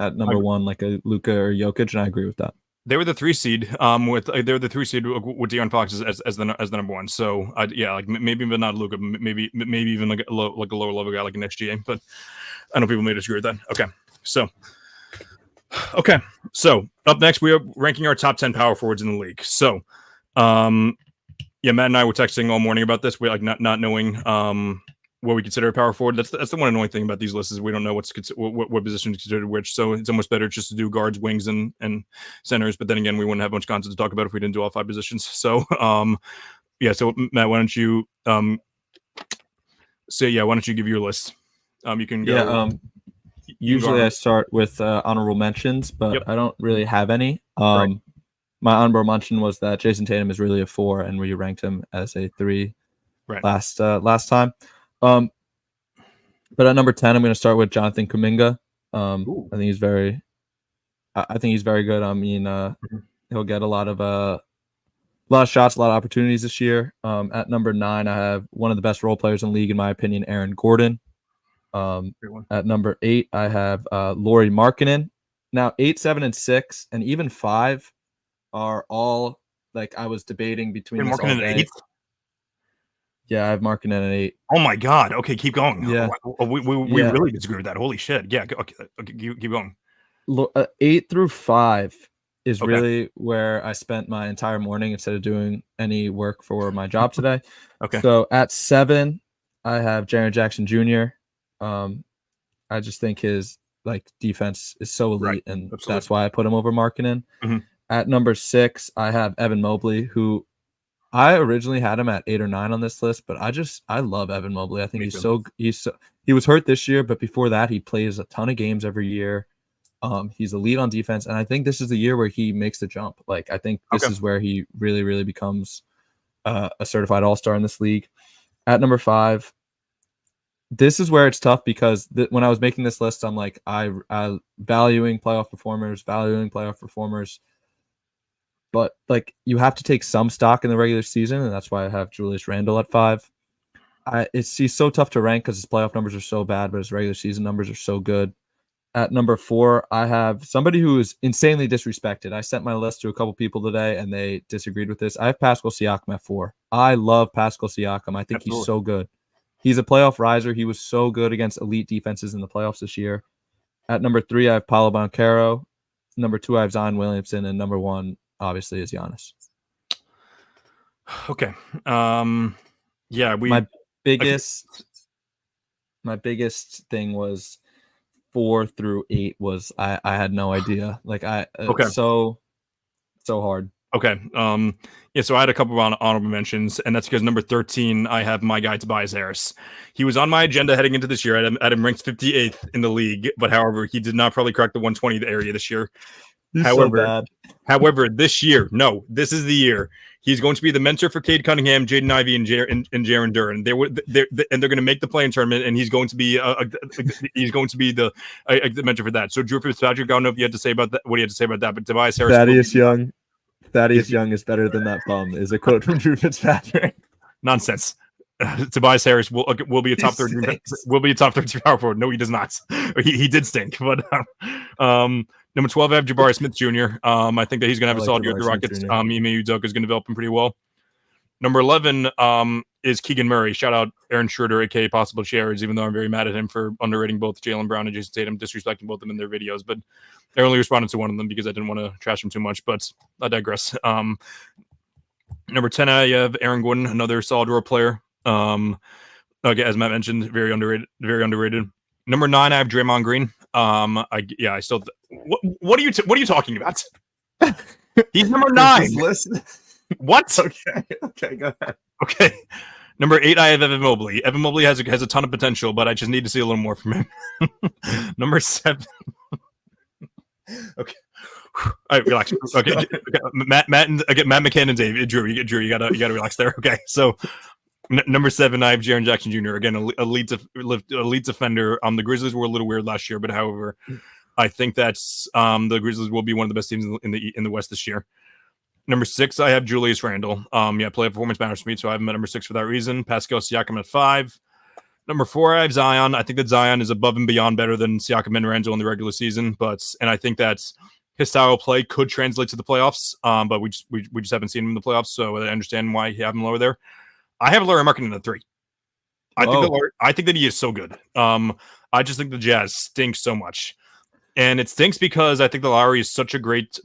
at number 1, like a Luka or Jokic, and I agree with that. They were the 3 seed. They were the 3 seed with De'Aaron Fox as the number 1. So like maybe, but not Luka. Maybe even like a lower level guy like an SGA. But I know people may disagree with that. Okay. So up next we are ranking our top 10 power forwards in the league. So, Matt and I were texting all morning about this. We like not knowing what we consider a power forward. That's the one annoying thing about these lists is we don't know what position is considered which. So it's almost better just to do guards, wings, and centers. But then again, we wouldn't have much content to talk about if we didn't do all 5 positions. So So Matt, why don't you why don't you give your list? You can go. Yeah. Usually I start with honorable mentions, but I don't really have any. Right. My honorable mention was that Jason Tatum is really a 4, and we ranked him as a 3 last time. But at number 10, I'm going to start with Jonathan Kuminga. I think he's very good. I mean, he'll get a lot of shots, a lot of opportunities this year. At number 9, I have one of the best role players in the league, in my opinion, Aaron Gordon. At number 8, I have Lauri Markkanen. Now 8, 7, and 6, and even 5 are all like I was debating between this all day. 8? Yeah, I have Markkanen at 8. Oh my God! Okay, keep going. Yeah, we really disagree with that. Holy shit! Yeah, okay, keep going. 8 through 5 is really where I spent my entire morning instead of doing any work for my job today. Okay. So at 7, I have Jaren Jackson Jr. I just think his defense is so elite, and that's why I put him over Markkanen. Mm-hmm. At number 6, I have Evan Mobley, who I originally had him at 8 or 9 on this list, but I love Evan Mobley. I think he was hurt this year, but before that he plays a ton of games every year. He's elite on defense, and I think this is the year where he makes the jump. Like I think this is where he really, really becomes a certified all-star in this league. At number 5, this is where it's tough because when I was making this list, I'm like, I valuing playoff performers, but you have to take some stock in the regular season, and that's why I have Julius Randle at 5. He's so tough to rank because his playoff numbers are so bad, but his regular season numbers are so good. At number 4, I have somebody who is insanely disrespected. I sent my list to a couple people today, and they disagreed with this. I have Pascal Siakam at 4. I love Pascal Siakam. I think he's so good. He's a playoff riser. He was so good against elite defenses in the playoffs this year. At number 3, I have Paolo Banchero. Number 2, I have Zion Williamson, and number 1, obviously, is Giannis. Okay. My biggest thing was 4 through 8 was I had no idea. So hard. Okay. Yeah, so I had a couple of honorable mentions, and that's because number 13, I have my guy Tobias Harris. He was on my agenda heading into this year. I had him ranked 58th in the league, but however, he did not probably crack the 120 area this year. He's so bad. However, this year, no, this is the year. He's going to be the mentor for Cade Cunningham, Jaden Ivey, and Jaron Duran. They're going to make the play-in tournament, and he's going to be the mentor for that. So Drew Fitzpatrick, I don't know if you had to say about that, what he had to say about that, but Tobias Harris, Thaddeus Young is better than that bum, is a quote from Drew Fitzpatrick. Nonsense. Tobias Harris will be a top 30. Will be a top 30 power forward. No, he does not. He did stink, but number 12, I have Jabari Smith Jr. I think that he's going to have a solid year at the Rockets. Ime Udoka is going to develop him pretty well. Number 11 is Keegan Murray. Shout out Aaron Schroeder, aka Possible Shares, even though I'm very mad at him for underrating both Jaylen Brown and Jason Tatum, disrespecting both of them in their videos. But I only responded to one of them because I didn't want to trash him too much, but I digress. Number 10, I have Aaron Gordon, another solid role player. Okay, as Matt mentioned, very underrated. Number 9, I have Draymond Green. I still. What are you talking about? He's number 9. What? Okay, go ahead. Okay. Number 8, I have Evan Mobley. Evan Mobley has a ton of potential, but I just need to see a little more from him. Number 7. Okay. All right, relax. Okay, Matt McCann and Dave. Drew, you gotta relax there. Okay, so number 7, I have Jaren Jackson Jr. Again, elite defender. The Grizzlies were a little weird last year, but however, I think that's the Grizzlies will be one of the best teams in the West this year. Number 6, I have Julius Randle. Play performance matters to me, so I have him at number 6 for that reason. Pascal Siakam at 5. Number 4, I have Zion. I think that Zion is above and beyond better than Siakam and Randle in the regular season, and I think that's his style of play could translate to the playoffs. But we just haven't seen him in the playoffs, so I understand why you have him lower there. I have Larry Markkinen at 3. I think that he is so good. I just think the Jazz stinks so much, and it stinks because I think that Lowry is such a great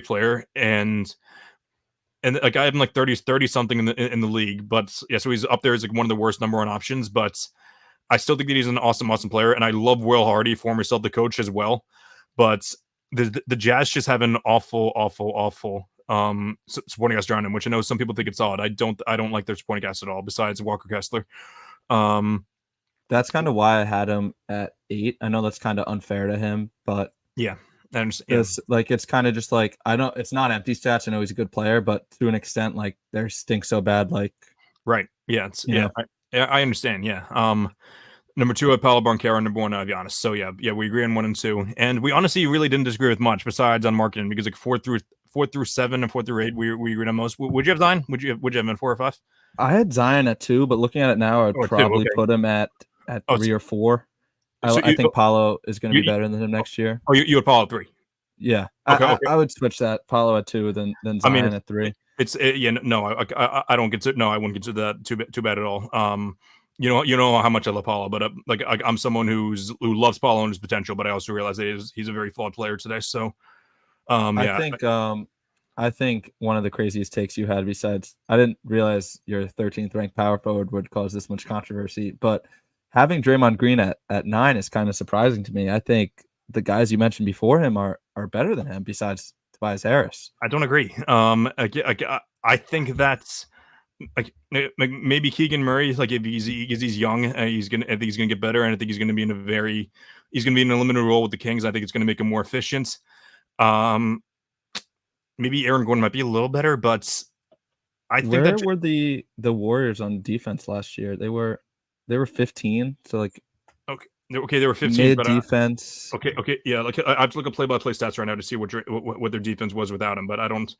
player, and like I have him like 30 something in the league, but yeah, so he's up there as like one of the worst number 1 options. But I still think that he's an awesome player, and I love Will Hardy, former Celtic coach as well. But the Jazz just have an awful supporting cast around him, which I know some people think it's odd. I don't like their supporting cast at all. Besides Walker Kessler, that's kind of why I had him at 8. I know that's kind of unfair to him, but yeah. It's kind of just like it's not empty stats. I know he's a good player, but to an extent, like they stink so bad. Like right, yeah, I understand. Yeah, number 2, I have Paolo Banchero. Number 1, I have Giannis. So yeah, we agree on 1 and 2, and we honestly really didn't disagree with much besides on marketing because like 4 through 7 and 4 through 8, we agreed on most. Would you have Zion? Would you have him at 4 or 5? I had Zion at 2, but looking at it now, I'd probably put him at 3 or 4. I think Paolo is going to be better than him next year. Oh, you would Paolo at 3. Yeah, okay. I would switch that Paolo at 2, then Zion at 3. I don't consider. No, I wouldn't consider that too bad at all. You know how much I love Paolo, but I'm someone who loves Paolo and his potential, but I also realize that he's a very flawed player today. So, I think one of the craziest takes you had, besides I didn't realize your 13th ranked power forward would cause this much controversy, but having Draymond Green at 9 is kind of surprising to me. I think the guys you mentioned before him are better than him besides Tobias Harris. I don't agree. I think that's like maybe Keegan Murray, like if he's young, I think he's gonna get better, and I think he's gonna be in a limited role with the Kings. I think it's gonna make him more efficient. Maybe Aaron Gordon might be a little better, but I think where were the Warriors on defense last year? They were 15, so like okay, they were 15 mid defense. Okay, yeah. Like I have to look at play-by-play stats right now to see what their defense was without him, but I don't.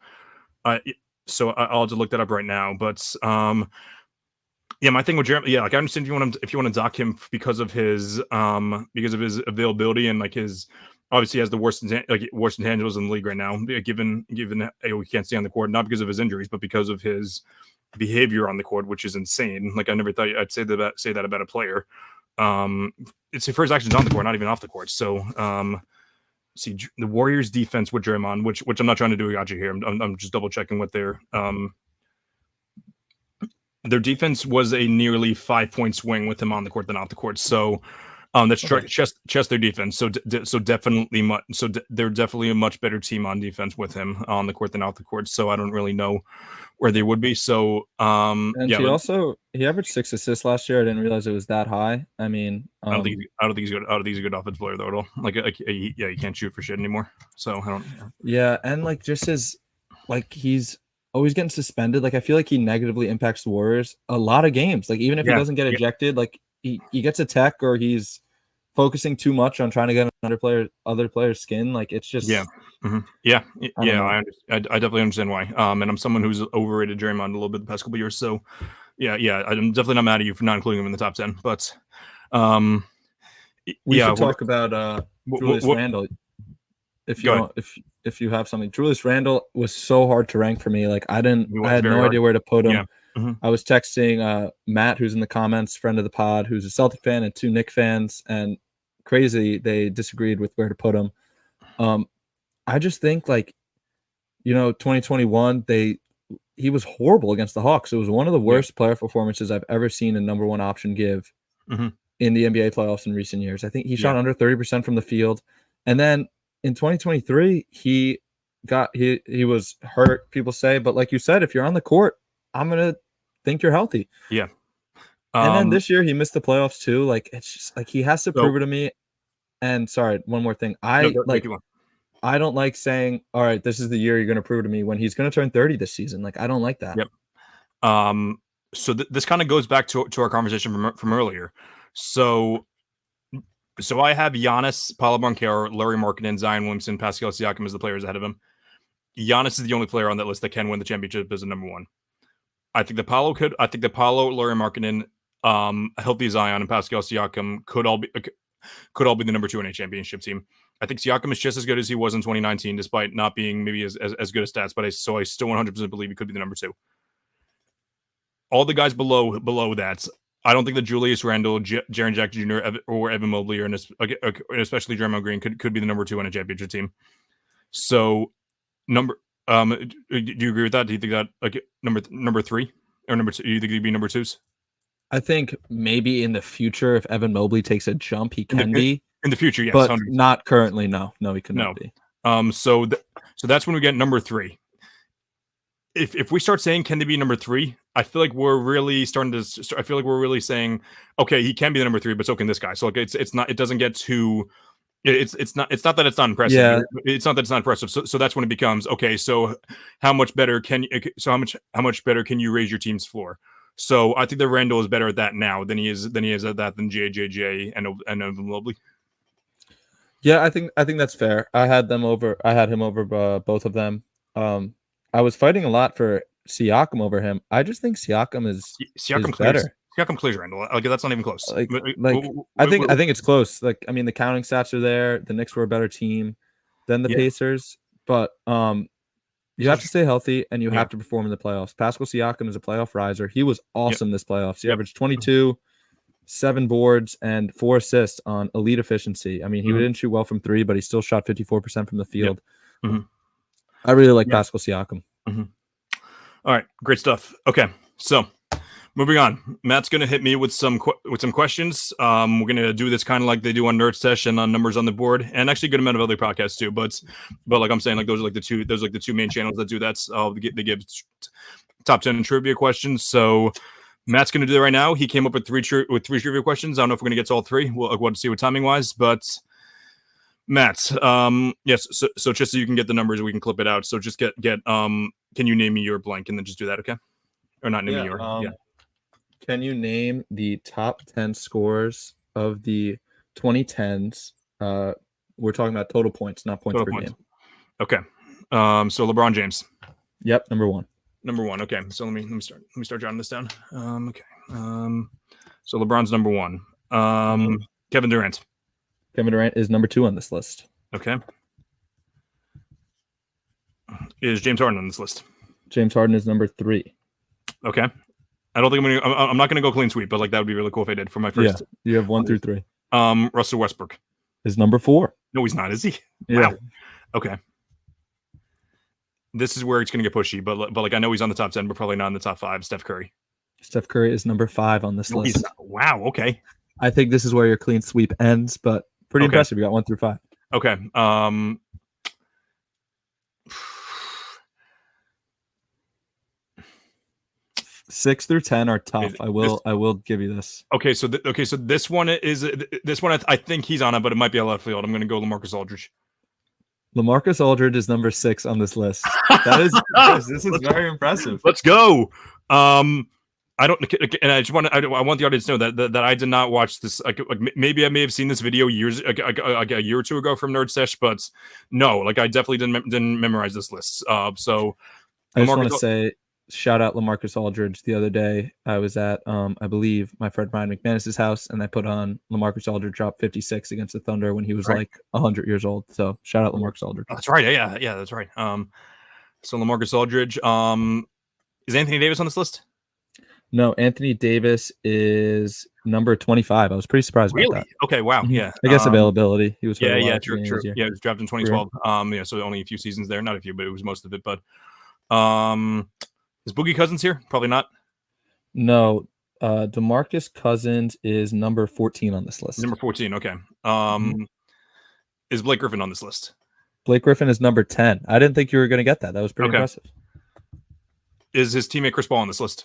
So I'll have to look that up right now. But my thing with Jeremy, like I understand if you want to dock him because of his availability and like his obviously has the worst intangibles in the league right now, given he can't stay on the court, not because of his injuries, but because of his behavior on the court, which is insane. Like I never thought I'd say that about a player. It's for his actions on the court, not even off the court. So see the Warriors defense with Draymond, which I'm not trying to do a gotcha here. I'm just double checking what their defense was a nearly 5-point swing with him on the court than off the court. So That's Okay. just their defense. So definitely they're definitely a much better team on defense with him on the court than off the court. So I don't really know where they would be. So And yeah, he averaged 6 assists last year. I didn't realize it was that high. I mean, I don't think he's good. I don't think he's a good offensive player though at all. He can't shoot for shit anymore. So I don't. yeah, and like just his he's always getting suspended. Like I feel like he negatively impacts the Warriors a lot of games. Like even if he doesn't get ejected, like he gets a tech or he's focusing too much on trying to get other player's skin. Like it's just I definitely understand why. And I'm someone who's overrated Draymond a little bit the past couple of years. So yeah, I'm definitely not mad at you for not including him in the top 10. But we should talk about Julius Randle. If you have something, Julius Randle was so hard to rank for me. Like I had no idea where to put him. Yeah. Mm-hmm. I was texting Matt, who's in the comments, friend of the pod, who's a Celtic fan, and 2 Knicks fans, and crazy they disagreed with where to put him. I just think 2021 he was horrible against the Hawks. It was one of the worst player performances I've ever seen a number one option give in the NBA playoffs in recent years. I think he shot under 30% from the field, and then in 2023 he was hurt. People say, but like you said, if you're on the court, I'm gonna think you're healthy. Yeah. And then this year he missed the playoffs too. Like it's just like he has to prove it to me. And sorry, one more thing. I don't like saying, all right, this is the year you're going to prove it to me when he's going to turn 30 this season. Like I don't like that. Yep. So this kind of goes back to our conversation from earlier. So I have Giannis, Paolo Banchero, Larry Markkinen, Zion Williamson, Pascal Siakam as the players ahead of him. Giannis is the only player on that list that can win the championship as a number one. I think the Paolo, Larry Markkinen, healthy Zion, and Pascal Siakam could all be the number 2 in a championship team. I think Siakam is just as good as he was in 2019, despite not being maybe as good as stats. But I still 100% believe he could be the number 2. All the guys below that, I don't think that Julius Randle, Jaren Jackson Jr., or Evan Mobley, and especially Draymond Green could be the number 2 in a championship team. So do you agree with that? Do you think that number 3 or number 2? Do you think he'd be number 2s? I think maybe in the future, if Evan Mobley takes a jump, he can be in the future, yes, but 100%. Not currently. No, he could not be. So that's when we get number 3. If we start saying can they be number 3, I feel like we're really saying okay, he can be the number 3, but so can this guy. So like it's not that it's not impressive. Yeah. It's not that it's not impressive. So that's when it becomes okay. So how much better can you raise your team's floor? So I think that Randall is better at that now than he is at that than JJJ and Evan Mobley. Yeah, I think that's fair. I had him over both of them. I was fighting a lot for Siakam over him. I just think Siakam is better. Siakam clears Randall. Like that's not even close. I think it's close. Like I mean, the counting stats are there. The Knicks were a better team than the Pacers, but you have to stay healthy and you have to perform in the playoffs. Pascal Siakam is a playoff riser. He was awesome this playoffs. He averaged 22, 7 boards, and 4 assists on elite efficiency. I mean, he didn't shoot well from 3, but he still shot 54% from the field. I really like Pascal Siakam. All right, great stuff. Okay, so moving on. Matt's going to hit me with some questions. We're going to do this kind of like they do on Nerd Sesh and on Numbers on the Board, and actually a good amount of other podcasts too. But like I'm saying, like those are like the two main channels that do that. They give top 10 trivia questions. So Matt's going to do that right now. He came up with three trivia questions. I don't know if we're going to get to all 3. We'll see what timing wise, but Matt, yes. So just so you can get the numbers, we can clip it out. So just get can you name me your blank and then just do that, okay? Or not name me your Can you name the top 10 scorers of the 2010s? We're talking about total points, not points per game. Okay. So LeBron James. Yep, number 1. Number 1. Okay. So let me start jotting this down. Okay. So LeBron's number 1. Kevin Durant. Kevin Durant is number 2 on this list. Okay. Is James Harden on this list? James Harden is number 3. Okay. I don't think I'm not gonna go clean sweep, but like that would be really cool if I did for my first. Yeah, you have 1 through 3. Russell Westbrook is number 4. No, he's not. Is he? Yeah. Wow. Okay. This is where it's gonna get pushy, but like I know he's on the top 10, but probably not in the top 5. Steph Curry. Steph Curry is number 5 on this list. Wow. Okay. I think this is where your clean sweep ends, but pretty impressive. You got 1 through 5. Okay. 6 through 10 are tough. I will give you this. Okay, so this one is I think he's on it, but it might be a left field. I'm going to go LaMarcus Aldridge. LaMarcus Aldridge is number 6 on this list. That is this is very impressive. Let's go. I don't, and I want the audience to know that I did not watch this. Maybe I may have seen this video years, like a year or two ago from Nerd Sesh, but no, like I definitely didn't memorize this list. So I just want to say, shout out LaMarcus Aldridge. The other day, I was at I believe my friend Ryan McManus's house, and I put on LaMarcus Aldridge drop 56 against the Thunder when he was like 100 years old. So shout out LaMarcus Aldridge. That's right. Yeah, that's right. So LaMarcus Aldridge. Is Anthony Davis on this list? No, Anthony Davis is number 25. I was pretty surprised about that. Okay, wow. Mm-hmm. Yeah. I guess availability. He was true. Yeah, he was drafted in 2012. Yeah, so only a few seasons there. Not a few, but it was most of it. But is Boogie Cousins here? Probably not. No. DeMarcus Cousins is number 14 on this list. Number 14, okay. Is Blake Griffin on this list? Blake Griffin is number 10. I didn't think you were going to get that. That was pretty impressive. Is his teammate Chris Paul on this list?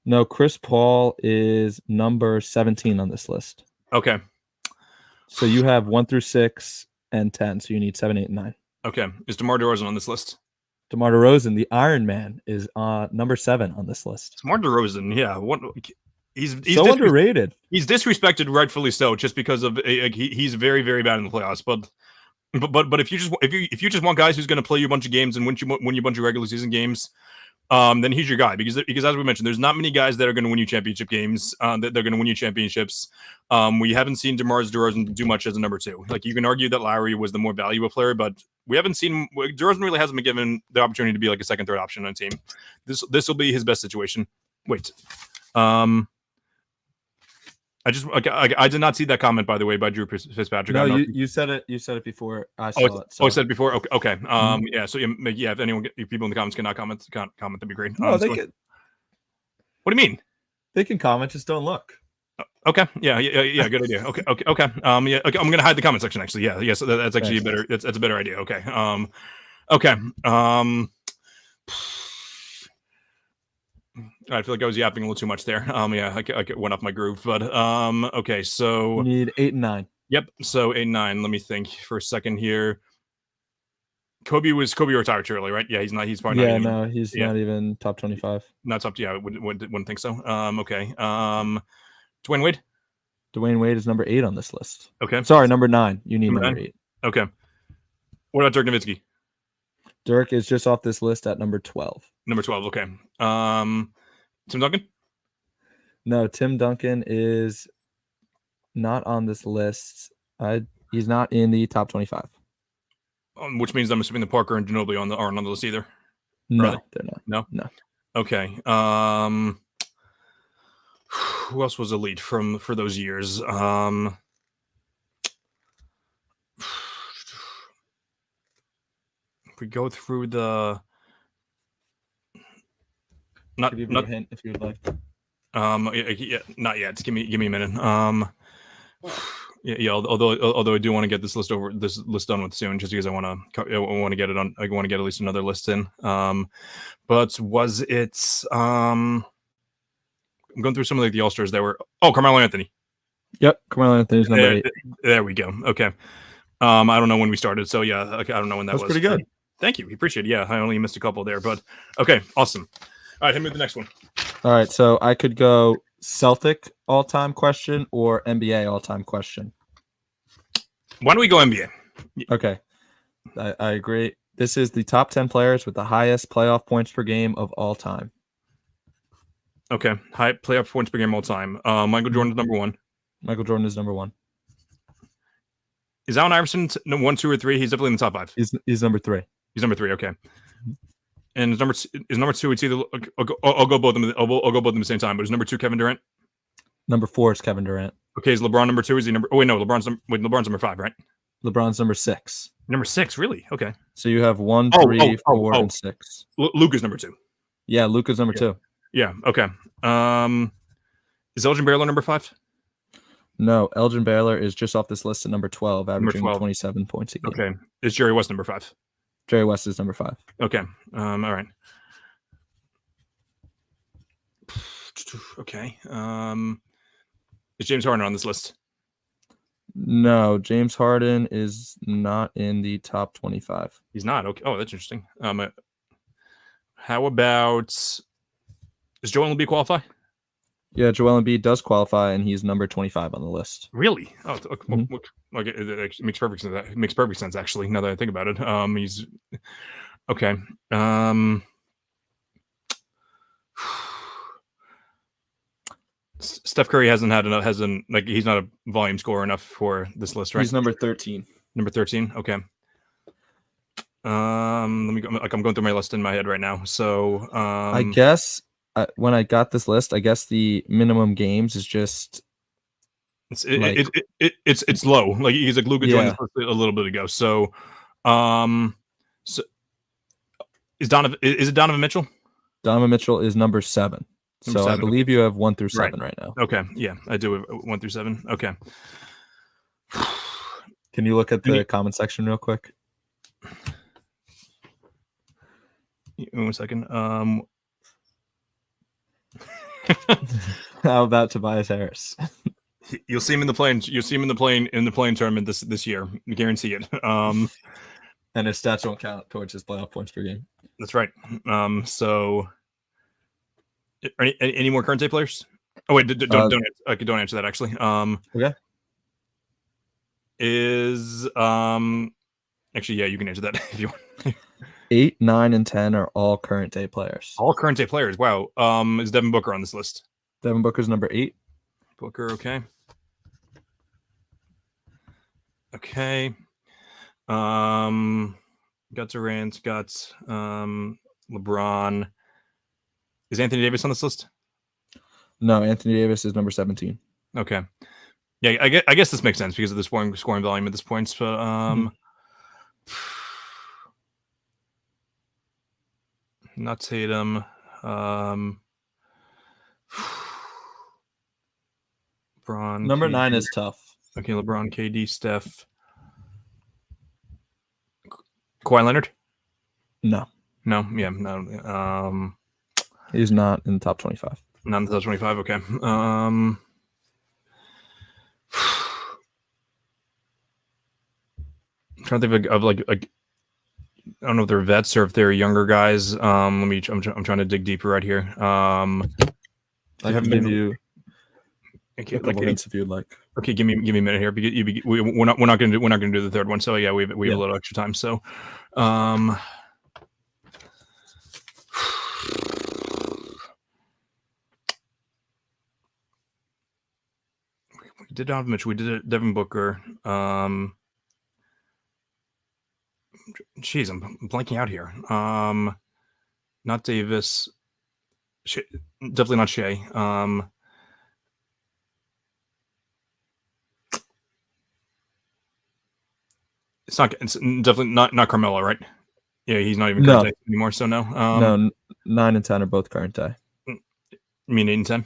No, Chris Paul is number 17 on this list. Okay. So you have 1 through 6 and 10. So you need 7, 8, and 9. Okay. Is DeMar DeRozan on this list? DeMar DeRozan, the Iron Man, is number 7 on this list. DeMar DeRozan, yeah. He's so underrated. He's disrespected, rightfully so, just because of he's very, very bad in the playoffs. But if you just want guys who's going to play you a bunch of games and win you a bunch of regular season games, then he's your guy because as we mentioned, there's not many guys that are going to win you championship games. That they're going to win you championships. We haven't seen DeMar DeRozan do much as a number 2. Like you can argue that Lowry was the more valuable player, but we haven't seen DeRozan really hasn't been given the opportunity to be like a second, third option on a team. This will be his best situation. Wait, I did not see that comment, by the way, by Drew Fitzpatrick. No, you said it. You said it before. I saw it. So. I said it before. Okay. Yeah. So yeah, if people in the comments cannot comment, that'd be great. No, they can. What do you mean? They can comment. Just don't look. Okay. Yeah. Good idea. Okay. Yeah. Okay. I'm gonna hide the comment section. Actually. Yeah. So that's actually a better. That's a better idea. Okay. Okay. I feel like I was yapping a little too much there. Yeah, I went off my groove, but okay. So you need 8 and 9. Yep. So 8 and 9. Let me think for a second here. Kobe retired too early, right? Yeah, he's not. He's probably not. Yeah, no, he's not even top 25. Not top. Yeah, I wouldn't think so. Okay. Dwayne Wade. Dwayne Wade is number 8 on this list. Okay. Sorry, number 9. You need number 8. Okay. What about Dirk Nowitzki? Dirk is just off this list at number 12. Number 12. Okay. Tim Duncan? No, Tim Duncan is not on this list. He's not in the top 25. Which means I'm assuming the Parker and Ginobili aren't on the list either. No, they're not. No. Okay. Who else was elite for those years? If we go through the. Not give you a hint if you would like. Yeah, not yet. Just give me a minute. Yeah. Although I do want to get this list done with soon, just because I want to get it on. I want to get at least another list in. But was it? I'm going through some of the All-Stars that were. Oh, Carmelo Anthony. Yep, Carmelo Anthony's number 8. There we go. Okay. I don't know when we started, so yeah. Okay, I don't know when that was. Pretty good. Thank you. We appreciate it. Yeah, I only missed a couple there, but okay, awesome. All right, hit me with the next one. All right, so I could go Celtic all-time question or NBA all-time question. Why don't we go NBA? Okay, I agree. This is the top 10 players with the highest playoff points per game of all time. Okay, high playoff points per game all time. Michael Jordan is number 1. Michael Jordan is number 1. Is Allen Iverson 1, 2, or 3? He's definitely in the top 5. He's number 3. He's number 3. Okay. And number 2. It's either I'll go both of them. I'll go both of them at the same time. But is number 2 Kevin Durant? Number 4 is Kevin Durant. Okay, is LeBron number 2? Is he number? Oh wait, no. LeBron's number 5, right? LeBron's number 6. Number 6, really? Okay. So you have 1, 3, 4, and 6. Luka's number 2. Yeah, Luka's number 2. Yeah. Okay. Is Elgin Baylor number 5? No, Elgin Baylor is just off this list at number 12, averaging 12. 27 points a game. Okay. Is Jerry West number 5? Jerry West is number 5. Okay. All right. Okay. Is James Harden on this list? No, James Harden is not in the top 25. He's not. Okay. Oh, that's interesting. How about does Joel Embiid qualify? Yeah, Joel Embiid does qualify, and he's number 25 on the list. Really? Oh, okay. It makes perfect sense. It makes perfect sense, actually. Now that I think about it, he's okay. Steph Curry he's not a volume scorer enough for this list, right? He's number 13. Number 13. Okay. Let me go. Like I'm going through my list in my head right now. So I guess when I got this list, I guess the minimum games is just it's low. Like he's like Luka joined a little bit ago. So so is it Donovan Mitchell? Donovan Mitchell is number 7. Number so 7, I believe you have 1 through 7 right now. Okay. Yeah, I do have 1 through 7. Okay. Can you look at the comment section real quick? 1 second. How about Tobias Harris? You'll see him in the plane. You'll see him in the plane tournament this year. I guarantee it. And his stats won't count towards his playoff points per game. That's right. So, any more current day players? Oh wait, don't answer that actually. Okay. Is actually yeah, you can answer that if you want. 8, 9, and 10 are all current day players. All current day players. Wow. Is Devin Booker on this list? Devin Booker's number 8. Booker, okay. Okay. Got Durant, got LeBron. Is Anthony Davis on this list? No, Anthony Davis is number 17. Okay. Yeah, I guess this makes sense because of the scoring volume at this point. But not Tatum. LeBron. Number KD. 9 is tough. Okay, LeBron, KD, Steph. Kawhi Leonard? No. No, yeah, no. He's not in the top 25. Not in the top 25, okay. I'm trying to think of like I don't know if they're vets or if they're younger guys. I'm trying to dig deeper right here. I can give you a couple hints if you'd like. Okay, give me a minute here. We're not going to do the third one. So yeah, we have a little extra time. So, we did Donovan Mitchell. We did Devin Booker. Jeez, I'm blanking out here. Not Davis. Definitely not Shea. It's definitely not Carmelo, right? Yeah, he's not even current day anymore. So no. No, 9 and 10 are both current day. You mean 8 and 10?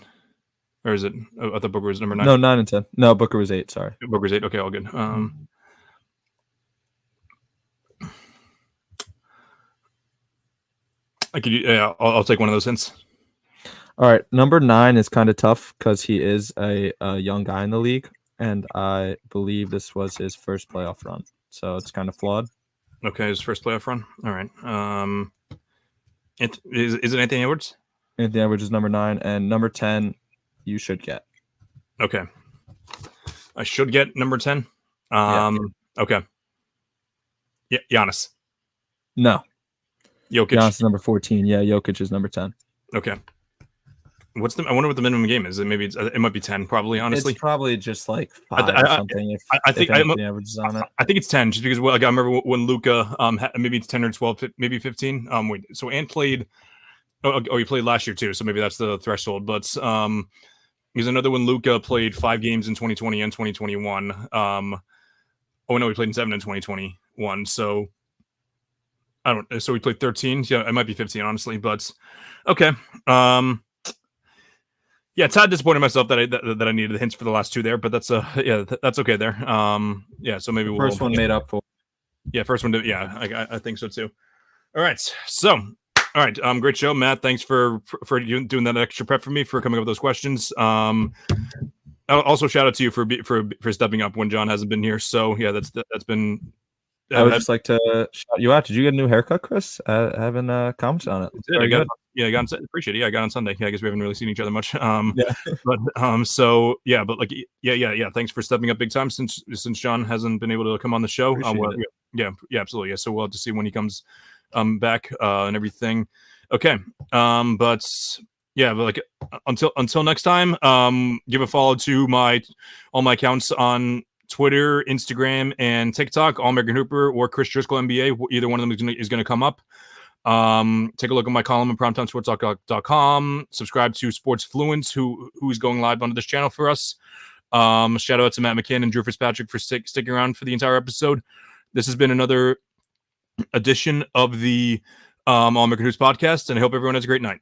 Or is it? I thought Booker was number 9. No, 9 and 10. No, Booker was 8. Sorry. Booker's 8. Okay, all good. I'll take one of those hints. All right, number 9 is kind of tough because he is a young guy in the league, and I believe this was his first playoff run, so it's kind of flawed. Okay, his first playoff run. All right. Is it Anthony Edwards? Anthony Edwards is number 9, and number 10 you should get. Okay, I should get number 10. Okay. Yeah, Giannis. No. Jokic. Giannis is number 14. Yeah, Jokic is number 10. Okay. I wonder what the minimum game is. It might be 10, probably, honestly. It's probably just like 5 or something. I think averages on it. I think it's 10 just because I remember when Luka maybe it's 10 or 12, maybe 15. So Ant played he played last year too, so maybe that's the threshold. But because another when Luka played 5 games in 2020 and 2021. He played in 7 in 2021. So so we played 13. Yeah, it might be 15, honestly, but okay. Yeah, Todd disappointed myself that I needed the hints for the last two there, but that's that's okay there. Yeah, so maybe First one made up for. Yeah, first one. Yeah, I think so too. All right, so all right, great show, Matt. Thanks for doing that extra prep for me, for coming up with those questions. Also shout out to you for stepping up when John hasn't been here. So yeah, that's been. I would just like to shout you out. Did you get a new haircut, Chris? I haven't commented on it. I got appreciate it. Yeah, I got on Sunday. Yeah, I guess we haven't really seen each other much. Yeah. So yeah, but like yeah. Thanks for stepping up big time since John hasn't been able to come on the show. Yeah, absolutely. Yeah, so we'll have to see when he comes back and everything. Okay. But yeah, but like until next time, give a follow to all my accounts on Twitter, Instagram, and TikTok, All American Hooper or Chris Driscoll NBA. Either one of them is going to come up. Take a look at my column at primetimesportstalk.com. Subscribe to Sports Fluence, who's going live onto this channel for us. Shout out to Matt McCann and Drew Fitzpatrick for sticking around for the entire episode. This has been another edition of the All American Hoops podcast, and I hope everyone has a great night.